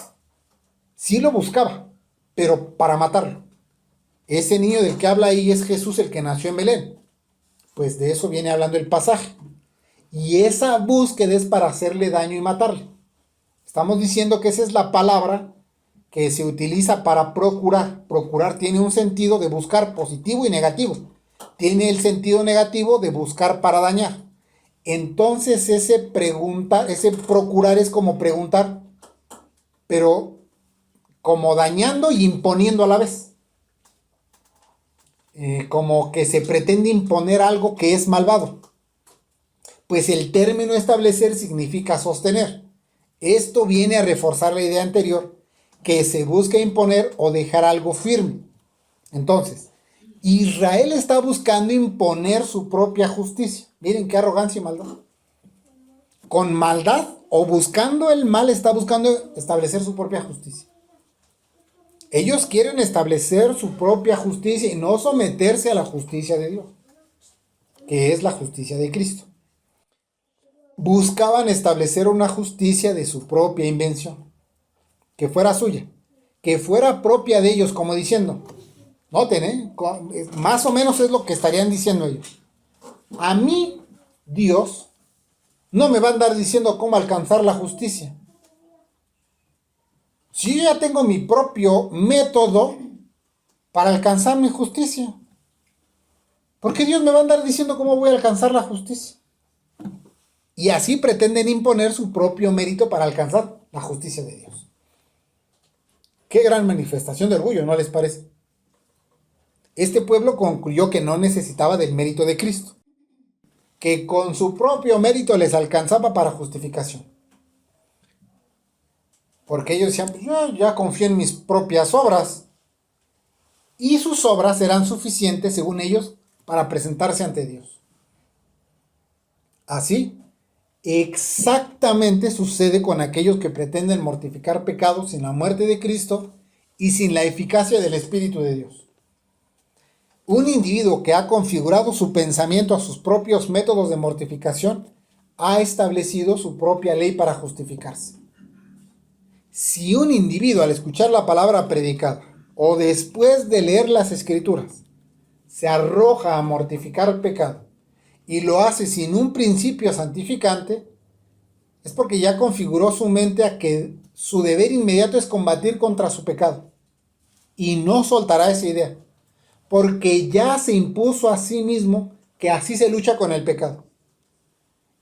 Sí lo buscaba, pero para matarlo. Ese niño del que habla ahí es Jesús, el que nació en Belén. Pues de eso viene hablando el pasaje. Y esa búsqueda es para hacerle daño y matarle. Estamos diciendo que esa es la palabra que se utiliza para procurar. Procurar tiene un sentido de buscar positivo y negativo. Tiene el sentido negativo de buscar para dañar. Entonces ese procurar es como preguntar, pero como dañando y imponiendo a la vez. Como que se pretende imponer algo que es malvado. Pues el término establecer significa sostener. Esto viene a reforzar la idea anterior, que se busca imponer o dejar algo firme. Entonces, Israel está buscando imponer su propia justicia. Miren qué arrogancia y maldad. Con maldad o buscando el mal está buscando establecer su propia justicia. Ellos quieren establecer su propia justicia y no someterse a la justicia de Dios, que es la justicia de Cristo. Buscaban establecer una justicia de su propia invención, que fuera suya, que fuera propia de ellos, como diciendo, noten, más o menos es lo que estarían diciendo ellos. A mí, Dios, no me va a andar diciendo cómo alcanzar la justicia. Si yo ya tengo mi propio método para alcanzar mi justicia, ¿por qué Dios me va a andar diciendo cómo voy a alcanzar la justicia? Y así pretenden imponer su propio mérito para alcanzar la justicia de Dios. Qué gran manifestación de orgullo, ¿no les parece? Este pueblo concluyó que no necesitaba del mérito de Cristo, que con su propio mérito les alcanzaba para justificación. Porque ellos decían, pues yo ya confío en mis propias obras. Y sus obras eran suficientes, según ellos, para presentarse ante Dios. Así, exactamente sucede con aquellos que pretenden mortificar pecados sin la muerte de Cristo y sin la eficacia del Espíritu de Dios. Un individuo que ha configurado su pensamiento a sus propios métodos de mortificación ha establecido su propia ley para justificarse. Si un individuo al escuchar la palabra predicada o después de leer las Escrituras se arroja a mortificar pecado y lo hace sin un principio santificante, es porque ya configuró su mente a que su deber inmediato es combatir contra su pecado y no soltará esa idea, porque ya se impuso a sí mismo que así se lucha con el pecado.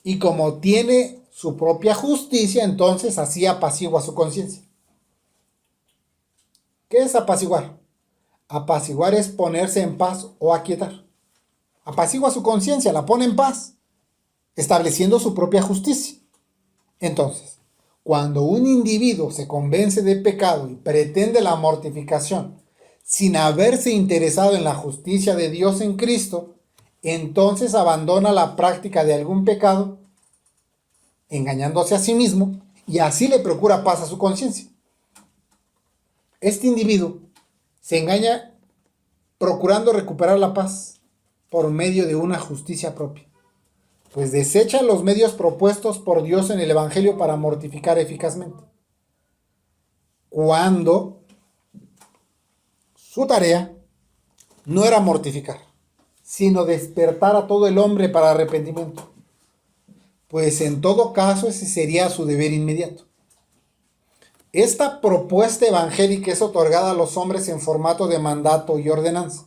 Y como tiene su propia justicia, entonces así apacigua su conciencia. ¿Qué es apaciguar? Apaciguar es ponerse en paz o aquietar. Apacigua su conciencia, la pone en paz, estableciendo su propia justicia. Entonces, cuando un individuo se convence de pecado y pretende la mortificación sin haberse interesado en la justicia de Dios en Cristo, entonces abandona la práctica de algún pecado, engañándose a sí mismo, y así le procura paz a su conciencia. Este individuo se engaña procurando recuperar la paz por medio de una justicia propia, pues desecha los medios propuestos por Dios en el Evangelio para mortificar eficazmente, cuando su tarea no era mortificar, sino despertar a todo el hombre para arrepentimiento, pues en todo caso ese sería su deber inmediato. Esta propuesta evangélica es otorgada a los hombres en formato de mandato y ordenanza.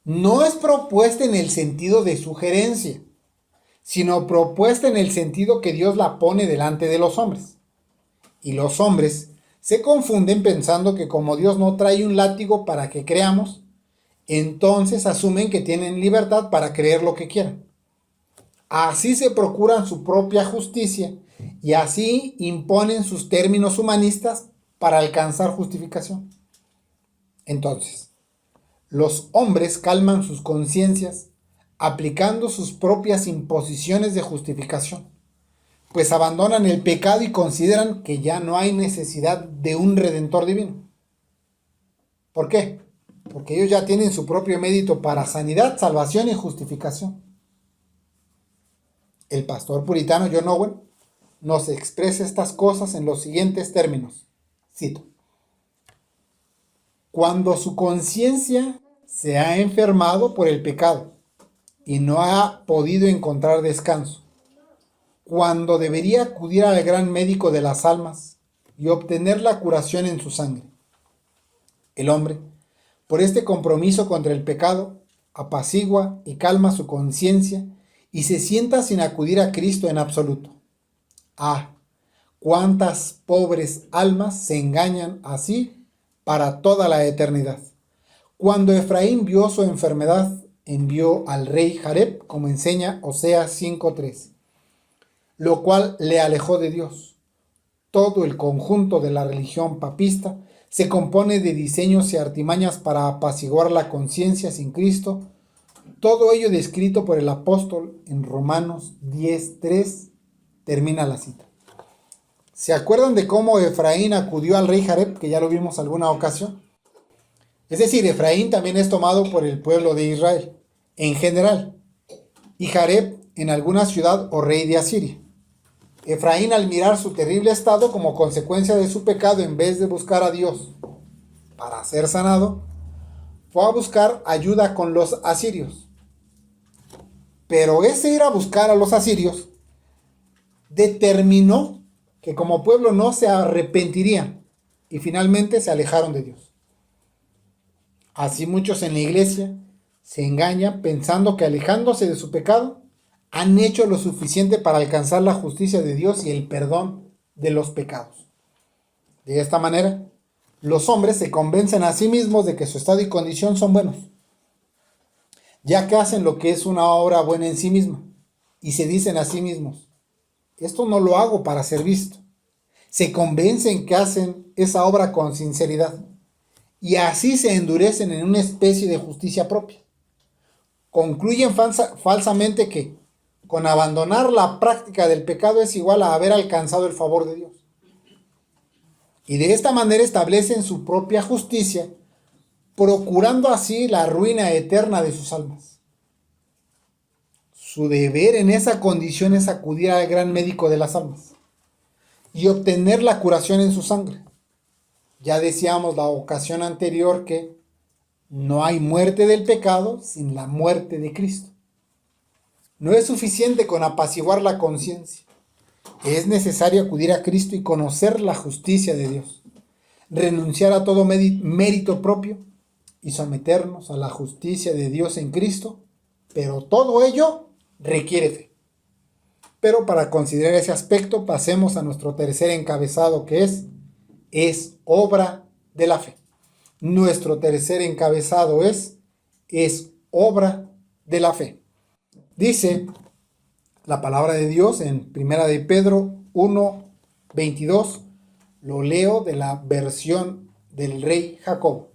No es propuesta en el sentido de sugerencia, sino propuesta en el sentido que Dios la pone delante de los hombres. Y los hombres se confunden pensando que como Dios no trae un látigo para que creamos, entonces asumen que tienen libertad para creer lo que quieran. Así se procuran su propia justicia y así imponen sus términos humanistas para alcanzar justificación. Entonces, los hombres calman sus conciencias aplicando sus propias imposiciones de justificación, pues abandonan el pecado y consideran que ya no hay necesidad de un redentor divino. ¿Por qué? Porque ellos ya tienen su propio mérito para sanidad, salvación y justificación. El pastor puritano John Owen nos expresa estas cosas en los siguientes términos. Cito: cuando su conciencia se ha enfermado por el pecado y no ha podido encontrar descanso, cuando debería acudir al gran médico de las almas y obtener la curación en su sangre, el hombre, por este compromiso contra el pecado, apacigua y calma su conciencia y se sienta sin acudir a Cristo en absoluto. Ah, cuántas pobres almas se engañan así para toda la eternidad. Cuando Efraín vio su enfermedad, envió al rey Jareb, como enseña Oseas 5:3, lo cual le alejó de Dios. Todo el conjunto de la religión papista se compone de diseños y artimañas para apaciguar la conciencia sin Cristo, todo ello descrito por el apóstol en Romanos 10:3, termina la cita. ¿Se acuerdan de cómo Efraín acudió al rey Jareb, que ya lo vimos alguna ocasión? Es decir, Efraín también es tomado por el pueblo de Israel, en general, y Jareb en alguna ciudad o rey de Asiria. Efraín, al mirar su terrible estado como consecuencia de su pecado, en vez de buscar a Dios para ser sanado, fue a buscar ayuda con los asirios. Pero ese ir a buscar a los asirios determinó que como pueblo no se arrepentirían y finalmente se alejaron de Dios. Así muchos en la iglesia se engañan pensando que alejándose de su pecado han hecho lo suficiente para alcanzar la justicia de Dios y el perdón de los pecados. De esta manera, los hombres se convencen a sí mismos de que su estado y condición son buenos, ya que hacen lo que es una obra buena en sí misma, y se dicen a sí mismos: esto no lo hago para ser visto. Se convencen que hacen esa obra con sinceridad, y así se endurecen en una especie de justicia propia. Concluyen falsamente que con abandonar la práctica del pecado es igual a haber alcanzado el favor de Dios. Y de esta manera establecen su propia justicia, procurando así la ruina eterna de sus almas. Su deber en esa condición es acudir al gran médico de las almas y obtener la curación en su sangre. Ya decíamos la ocasión anterior que no hay muerte del pecado sin la muerte de Cristo. No es suficiente con apaciguar la conciencia. Es necesario acudir a Cristo y conocer la justicia de Dios, renunciar a todo mérito propio y someternos a la justicia de Dios en Cristo, pero todo ello requiere fe. Pero para considerar ese aspecto, pasemos a nuestro tercer encabezado, que es obra de la fe. Nuestro tercer encabezado es obra de la fe. Dice la palabra de Dios en 1 de Pedro 1:22, lo leo de la versión del rey Jacob.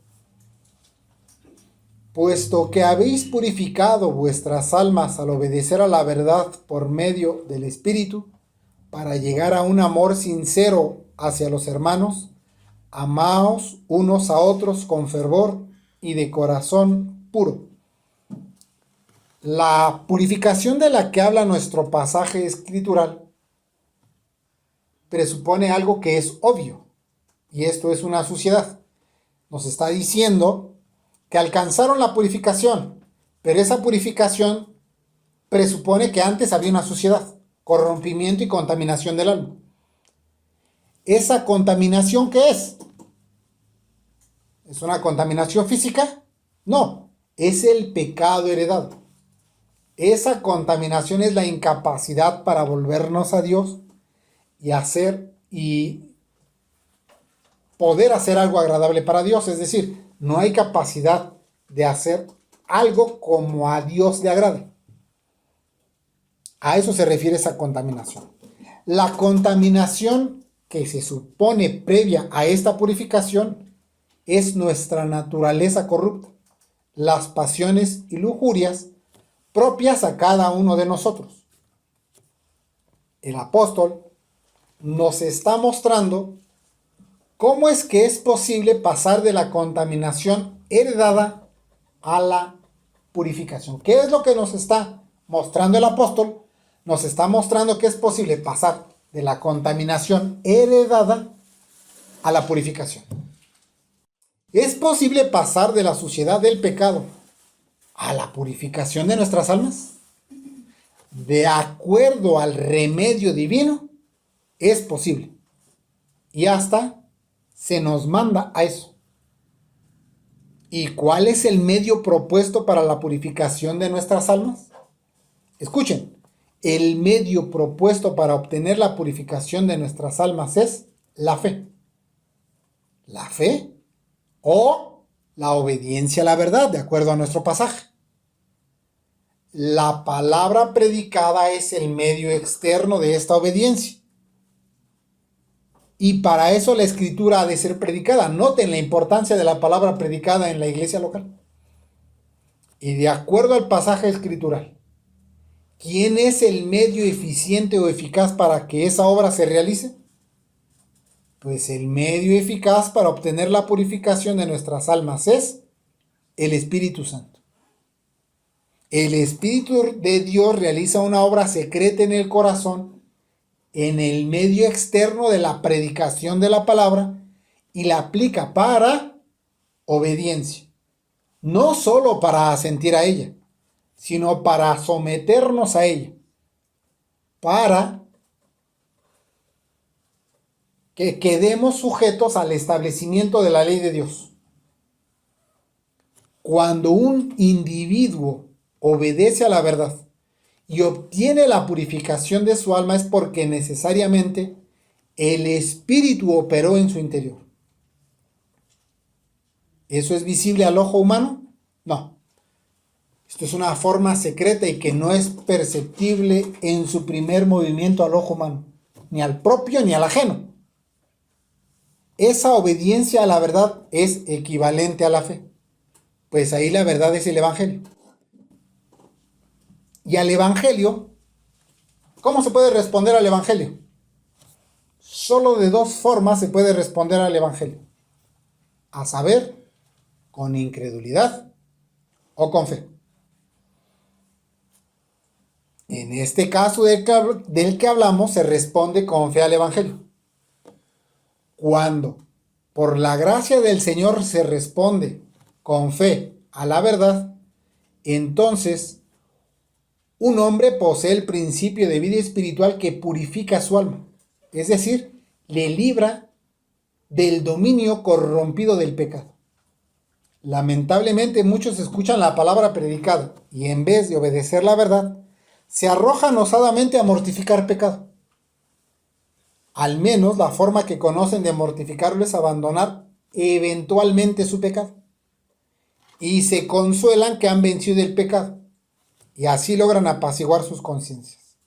Puesto que habéis purificado vuestras almas al obedecer a la verdad por medio del Espíritu, para llegar a un amor sincero hacia los hermanos, amaos unos a otros con fervor y de corazón puro. La purificación de la que habla nuestro pasaje escritural presupone algo que es obvio, y esto es una suciedad. Nos está diciendo que alcanzaron la purificación, pero esa purificación presupone que antes había una suciedad, corrompimiento y contaminación del alma. ¿Esa contaminación qué es? ¿Es una contaminación física? No, es el pecado heredado. Esa contaminación es la incapacidad para volvernos a Dios y poder hacer algo agradable para Dios. Es decir, no hay capacidad de hacer algo como a Dios le agrade. A eso se refiere esa contaminación. La contaminación que se supone previa a esta purificación es nuestra naturaleza corrupta, las pasiones y lujurias propias a cada uno de nosotros. El apóstol nos está mostrando cómo es que es posible pasar de la contaminación heredada a la purificación. ¿Qué es lo que nos está mostrando el apóstol? Nos está mostrando que es posible pasar de la contaminación heredada a la purificación. ¿Es posible pasar de la suciedad del pecado a la purificación de nuestras almas? De acuerdo al remedio divino, es posible. Y hasta se nos manda a eso. ¿Y cuál es el medio propuesto para la purificación de nuestras almas? Escuchen, el medio propuesto para obtener la purificación de nuestras almas es la fe. La fe o la obediencia a la verdad, de acuerdo a nuestro pasaje. La palabra predicada es el medio externo de esta obediencia. Y para eso la escritura ha de ser predicada. Noten la importancia de la palabra predicada en la iglesia local. Y de acuerdo al pasaje escritural, ¿quién es el medio eficiente o eficaz para que esa obra se realice? Pues el medio eficaz para obtener la purificación de nuestras almas es el Espíritu Santo. El Espíritu de Dios realiza una obra secreta en el corazón, en el medio externo de la predicación de la palabra, y la aplica para obediencia. No solo para asentir a ella, sino para someternos a ella, para que quedemos sujetos al establecimiento de la ley de Dios. Cuando un individuo obedece a la verdad y obtiene la purificación de su alma, es porque necesariamente el Espíritu operó en su interior. ¿Eso es visible al ojo humano? No. Esto es una forma secreta y que no es perceptible en su primer movimiento al ojo humano, ni al propio ni al ajeno. Esa obediencia a la verdad es equivalente a la fe, pues ahí la verdad es el Evangelio. Y al Evangelio, ¿cómo se puede responder al Evangelio? Solo de dos formas se puede responder al Evangelio. A saber, con incredulidad o con fe. En este caso del que hablamos, se responde con fe al Evangelio. Cuando por la gracia del Señor se responde con fe a la verdad, entonces un hombre posee el principio de vida espiritual que purifica su alma, es decir, le libra del dominio corrompido del pecado. Lamentablemente muchos escuchan la palabra predicada y en vez de obedecer la verdad, se arrojan osadamente a mortificar pecado. Al menos la forma que conocen de mortificarlo es abandonar eventualmente su pecado. Y se consuelan que han vencido el pecado. Y así logran apaciguar sus conciencias.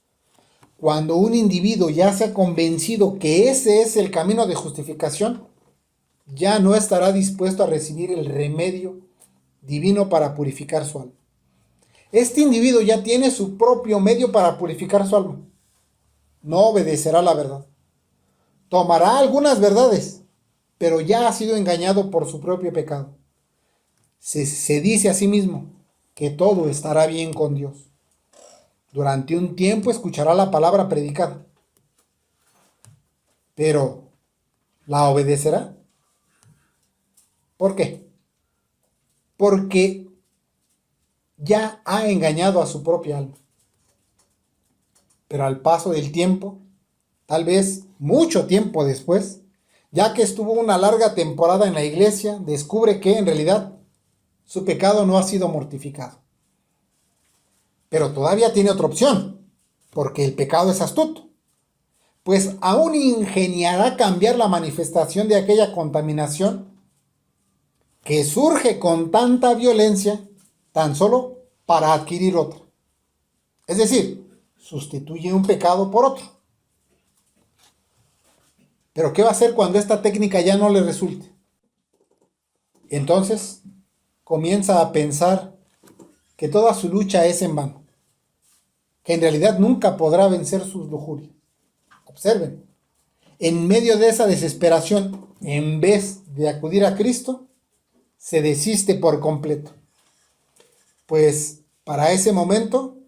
Cuando un individuo ya se ha convencido que ese es el camino de justificación, ya no estará dispuesto a recibir el remedio divino para purificar su alma. Este individuo ya tiene su propio medio para purificar su alma. No obedecerá la verdad. Tomará algunas verdades, pero ya ha sido engañado por su propio pecado. Se dice a sí mismo que todo estará bien con Dios. Durante un tiempo escuchará la palabra predicada, pero ¿la obedecerá? ¿Por qué? Porque ya ha engañado a su propia alma. Pero al paso del tiempo, tal vez mucho tiempo después, ya que estuvo una larga temporada en la iglesia, descubre que en realidad su pecado no ha sido mortificado. Pero todavía tiene otra opción, porque el pecado es astuto. Pues aún ingeniará cambiar la manifestación de aquella contaminación que surge con tanta violencia tan solo para adquirir otra. Es decir, sustituye un pecado por otro. Pero ¿qué va a hacer cuando esta técnica ya no le resulte? Entonces comienza a pensar que toda su lucha es en vano, que en realidad nunca podrá vencer sus lujurias. Observen, en medio de esa desesperación, en vez de acudir a Cristo, se desiste por completo. Pues para ese momento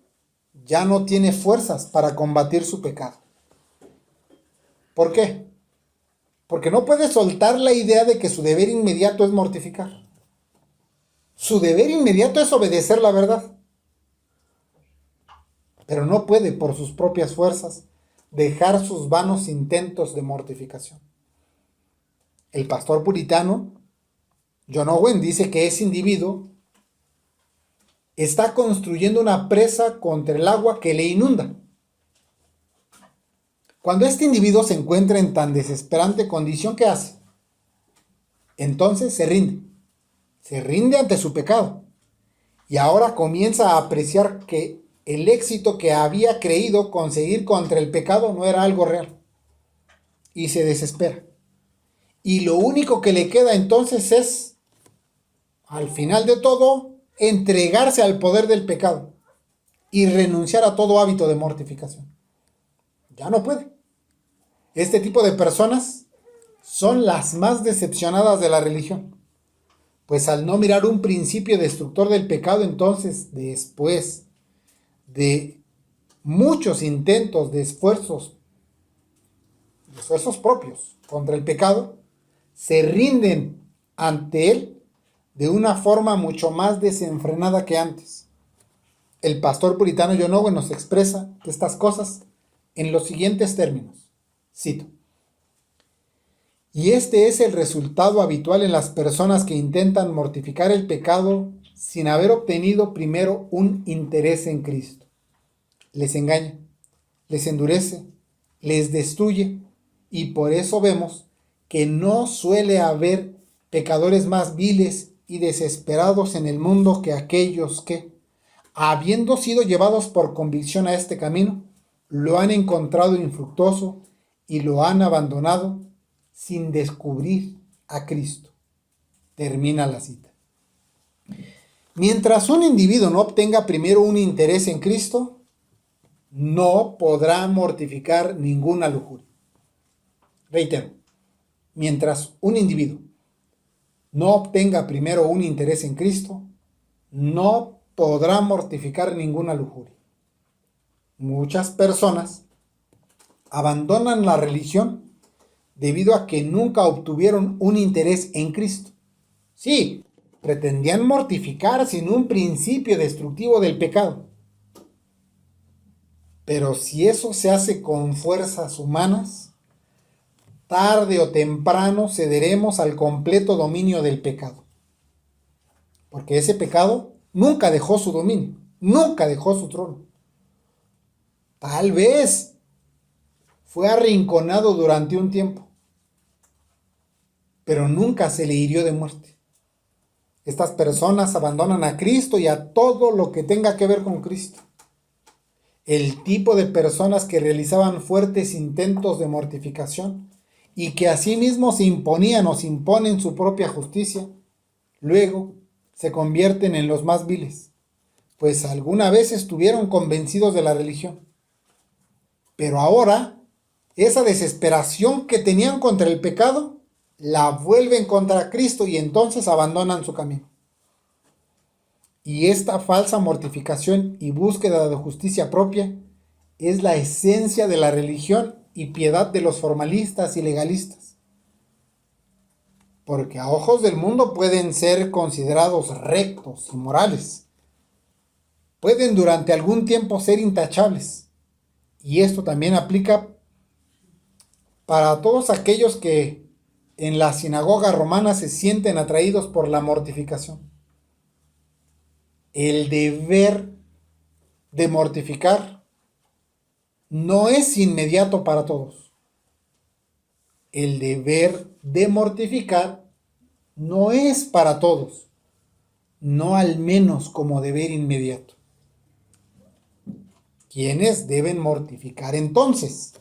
ya no tiene fuerzas para combatir su pecado. ¿Por qué? Porque no puede soltar la idea de que su deber inmediato es mortificar. Su deber inmediato es obedecer la verdad. Pero no puede por sus propias fuerzas dejar sus vanos intentos de mortificación. El pastor puritano John Owen dice que ese individuo está construyendo una presa contra el agua que le inunda. Cuando este individuo se encuentra en tan desesperante condición, ¿qué hace? Entonces se rinde ante su pecado y ahora comienza a apreciar que el éxito que había creído conseguir contra el pecado no era algo real y se desespera. Y lo único que le queda entonces es, al final de todo, entregarse al poder del pecado y renunciar a todo hábito de mortificación. Ya no puede. Este tipo de personas son las más decepcionadas de la religión, pues al no mirar un principio destructor del pecado, entonces después de muchos intentos de esfuerzos propios contra el pecado, se rinden ante él de una forma mucho más desenfrenada que antes. El pastor puritano John Owen nos expresa estas cosas en los siguientes términos. Cito: y este es el resultado habitual en las personas que intentan mortificar el pecado sin haber obtenido primero un interés en Cristo. Les engaña, les endurece, les destruye, y por eso vemos que no suele haber pecadores más viles y desesperados en el mundo que aquellos que, habiendo sido llevados por convicción a este camino, lo han encontrado infructuoso y lo han abandonado sin descubrir a Cristo. Termina la cita. Mientras un individuo no obtenga primero un interés en Cristo, no podrá mortificar ninguna lujuria. Reitero, mientras un individuo no obtenga primero un interés en Cristo, no podrá mortificar ninguna lujuria. Muchas personas abandonan la religión debido a que nunca obtuvieron un interés en Cristo. Sí, pretendían mortificar sin un principio destructivo del pecado. Pero si eso se hace con fuerzas humanas, tarde o temprano cederemos al completo dominio del pecado. Porque ese pecado nunca dejó su dominio, nunca dejó su trono. Tal vez fue arrinconado durante un tiempo, pero nunca se le hirió de muerte. Estas personas abandonan a Cristo y a todo lo que tenga que ver con Cristo. El tipo de personas que realizaban fuertes intentos de mortificación y que asimismo se imponían o se imponen su propia justicia, luego se convierten en los más viles, pues alguna vez estuvieron convencidos de la religión. Pero ahora, esa desesperación que tenían contra el pecado, la vuelven contra Cristo y entonces abandonan su camino. Y esta falsa mortificación y búsqueda de justicia propia es la esencia de la religión y piedad de los formalistas y legalistas. Porque a ojos del mundo pueden ser considerados rectos y morales. Pueden durante algún tiempo ser intachables. Y esto también aplica para todos aquellos que en la sinagoga romana se sienten atraídos por la mortificación. El deber de mortificar no es inmediato para todos. El deber de mortificar no es para todos, no al menos como deber inmediato. ¿Quiénes deben mortificar entonces?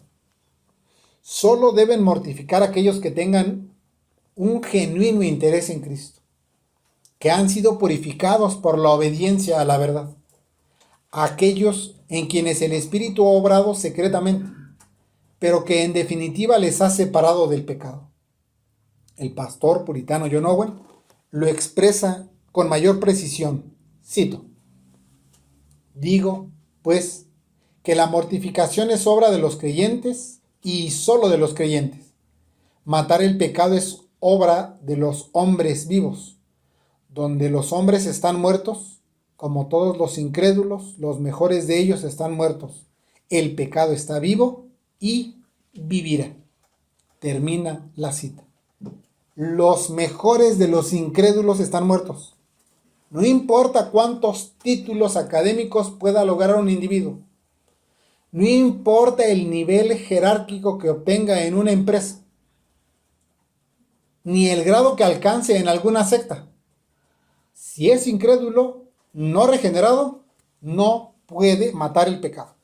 Solo deben mortificar aquellos que tengan un genuino interés en Cristo, que han sido purificados por la obediencia a la verdad, aquellos en quienes el Espíritu ha obrado secretamente, pero que en definitiva les ha separado del pecado. El pastor puritano John Owen lo expresa con mayor precisión. Cito: digo, pues, que la mortificación es obra de los creyentes y solo de los creyentes. Matar el pecado es obra de los hombres vivos. Donde los hombres están muertos, como todos los incrédulos, los mejores de ellos están muertos. El pecado está vivo y vivirá. Termina la cita. Los mejores de los incrédulos están muertos. No importa cuántos títulos académicos pueda lograr un individuo. No importa el nivel jerárquico que obtenga en una empresa, ni el grado que alcance en alguna secta. Si es incrédulo, no regenerado, no puede matar el pecado.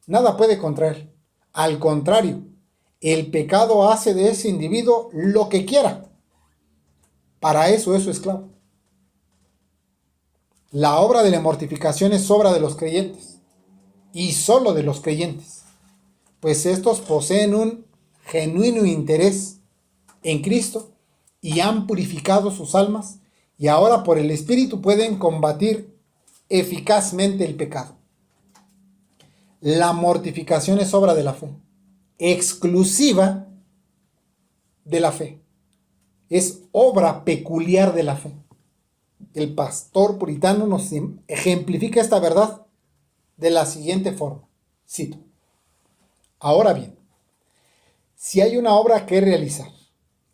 Nada puede contra él. Al contrario, el pecado hace de ese individuo lo que quiera. Para eso es su esclavo. La obra de la mortificación es obra de los creyentes, y solo de los creyentes, pues estos poseen un genuino interés en Cristo y han purificado sus almas y ahora por el Espíritu pueden combatir eficazmente el pecado. La mortificación es obra de la fe, exclusiva de la fe. Es obra peculiar de la fe. El pastor puritano nos ejemplifica esta verdad de la siguiente forma. Cito: ahora bien, si hay una obra que realizar,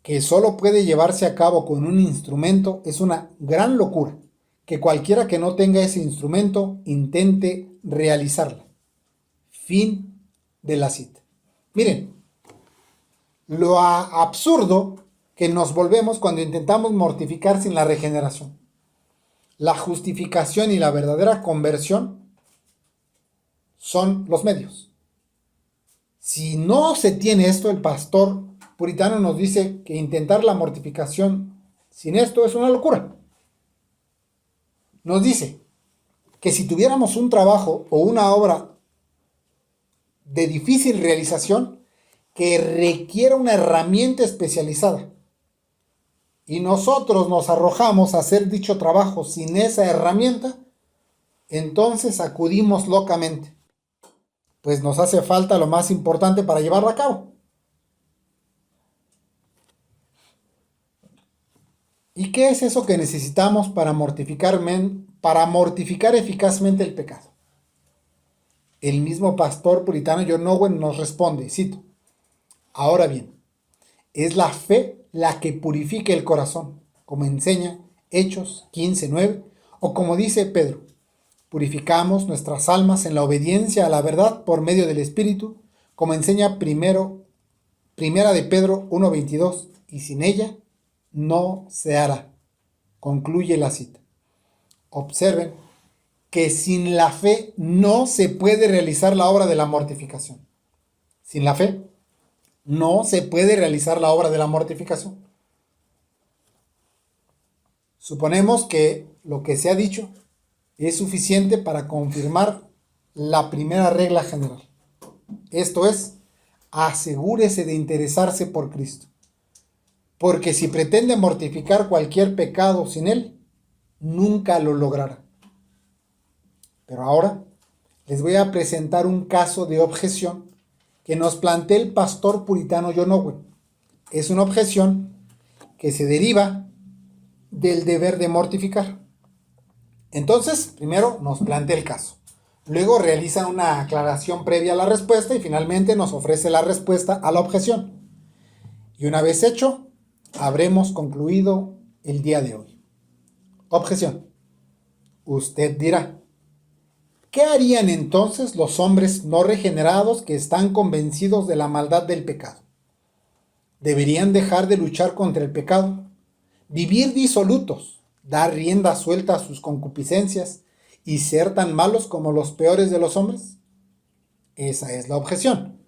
que solo puede llevarse a cabo con un instrumento, es una gran locura que cualquiera que no tenga ese instrumento intente realizarla. Fin de la cita. Miren, lo absurdo que nos volvemos cuando intentamos mortificar sin la regeneración. La justificación y la verdadera conversión son los medios. Si no se tiene esto, el pastor puritano nos dice que intentar la mortificación sin esto es una locura. Nos dice que si tuviéramos un trabajo o una obra de difícil realización que requiera una herramienta especializada y nosotros nos arrojamos a hacer dicho trabajo sin esa herramienta, entonces acudimos locamente, pues nos hace falta lo más importante para llevarlo a cabo. ¿Y qué es eso que necesitamos para mortificar eficazmente el pecado? El mismo pastor puritano John Owen nos responde, cito: ahora bien, es la fe la que purifica el corazón, como enseña Hechos 15:9, o como dice Pedro: purificamos nuestras almas en la obediencia a la verdad por medio del Espíritu, como enseña Primera de Pedro 1:22, y sin ella no se hará. Concluye la cita. Observen que sin la fe no se puede realizar la obra de la mortificación. Sin la fe no se puede realizar la obra de la mortificación. Suponemos que lo que se ha dicho es suficiente para confirmar la primera regla general. Esto es, asegúrese de interesarse por Cristo. Porque si pretende mortificar cualquier pecado sin Él, nunca lo logrará. Pero ahora les voy a presentar un caso de objeción que nos plantea el pastor puritano John Owen. Es una objeción que se deriva del deber de mortificar. Entonces, primero nos plantea el caso. Luego realiza una aclaración previa a la respuesta y finalmente nos ofrece la respuesta a la objeción. Y una vez hecho, habremos concluido el día de hoy. Objeción. Usted dirá, ¿qué harían entonces los hombres no regenerados que están convencidos de la maldad del pecado? ¿Deberían dejar de luchar contra el pecado, vivir disolutos, dar rienda suelta a sus concupiscencias y ser tan malos como los peores de los hombres? Esa es la objeción.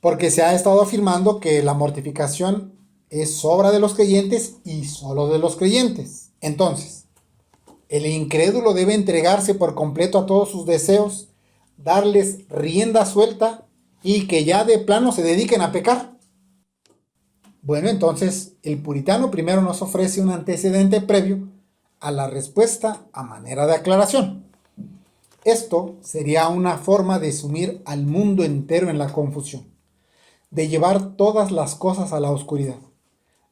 Porque se ha estado afirmando que la mortificación es obra de los creyentes y solo de los creyentes. Entonces, el incrédulo debe entregarse por completo a todos sus deseos, darles rienda suelta y que ya de plano se dediquen a pecar. Bueno, entonces el puritano primero nos ofrece un antecedente previo a la respuesta a manera de aclaración. Esto sería una forma de sumir al mundo entero en la confusión, de llevar todas las cosas a la oscuridad,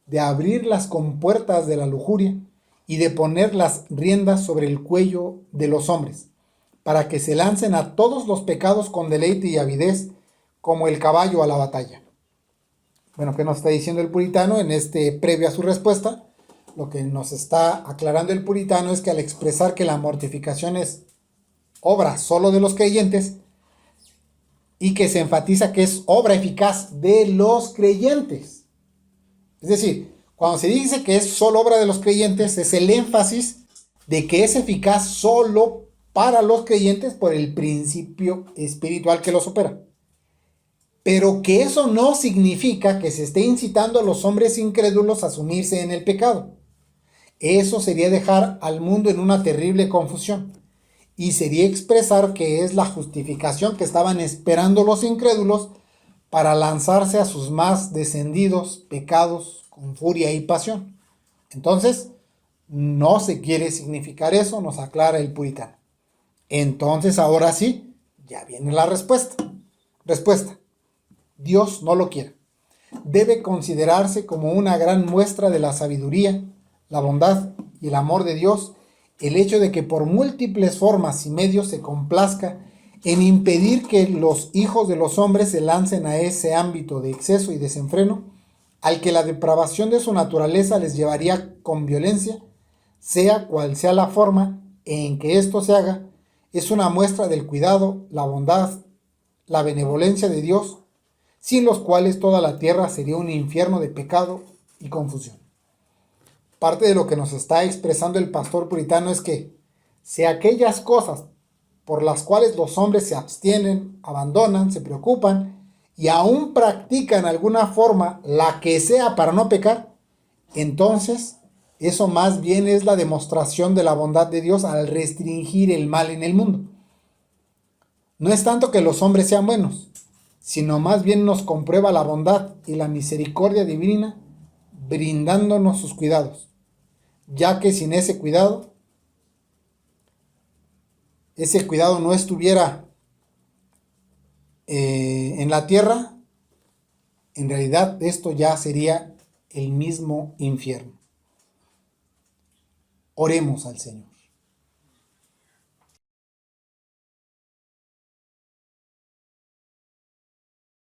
de abrir las compuertas de la lujuria y de poner las riendas sobre el cuello de los hombres, para que se lancen a todos los pecados con deleite y avidez, como el caballo a la batalla. Bueno, ¿qué nos está diciendo el puritano en este previo a su respuesta? Lo que nos está aclarando el puritano es que al expresar que la mortificación es obra solo de los creyentes y que se enfatiza que es obra eficaz de los creyentes. Es decir, cuando se dice que es solo obra de los creyentes, es el énfasis de que es eficaz solo para los creyentes por el principio espiritual que los opera. Pero que eso no significa que se esté incitando a los hombres incrédulos a sumirse en el pecado. Eso sería dejar al mundo en una terrible confusión. Y sería expresar que es la justificación que estaban esperando los incrédulos para lanzarse a sus más descendidos pecados con furia y pasión. Entonces, no se quiere significar eso, nos aclara el puritano. Entonces, ahora sí, ya viene la respuesta. Respuesta. Dios no lo quiere. Debe considerarse como una gran muestra de la sabiduría, la bondad y el amor de Dios el hecho de que por múltiples formas y medios se complazca en impedir que los hijos de los hombres se lancen a ese ámbito de exceso y desenfreno al que la depravación de su naturaleza les llevaría con violencia, sea cual sea la forma en que esto se haga, es una muestra del cuidado, la bondad, la benevolencia de Dios, sin los cuales toda la tierra sería un infierno de pecado y confusión. Parte de lo que nos está expresando el pastor puritano es que si aquellas cosas por las cuales los hombres se abstienen, abandonan, se preocupan y aún practican alguna forma, la que sea para no pecar, entonces eso más bien es la demostración de la bondad de Dios al restringir el mal en el mundo. No es tanto que los hombres sean buenos, sino más bien nos comprueba la bondad y la misericordia divina brindándonos sus cuidados, ya que sin ese cuidado no estuviera en la tierra, en realidad esto ya sería el mismo infierno. Oremos al Señor.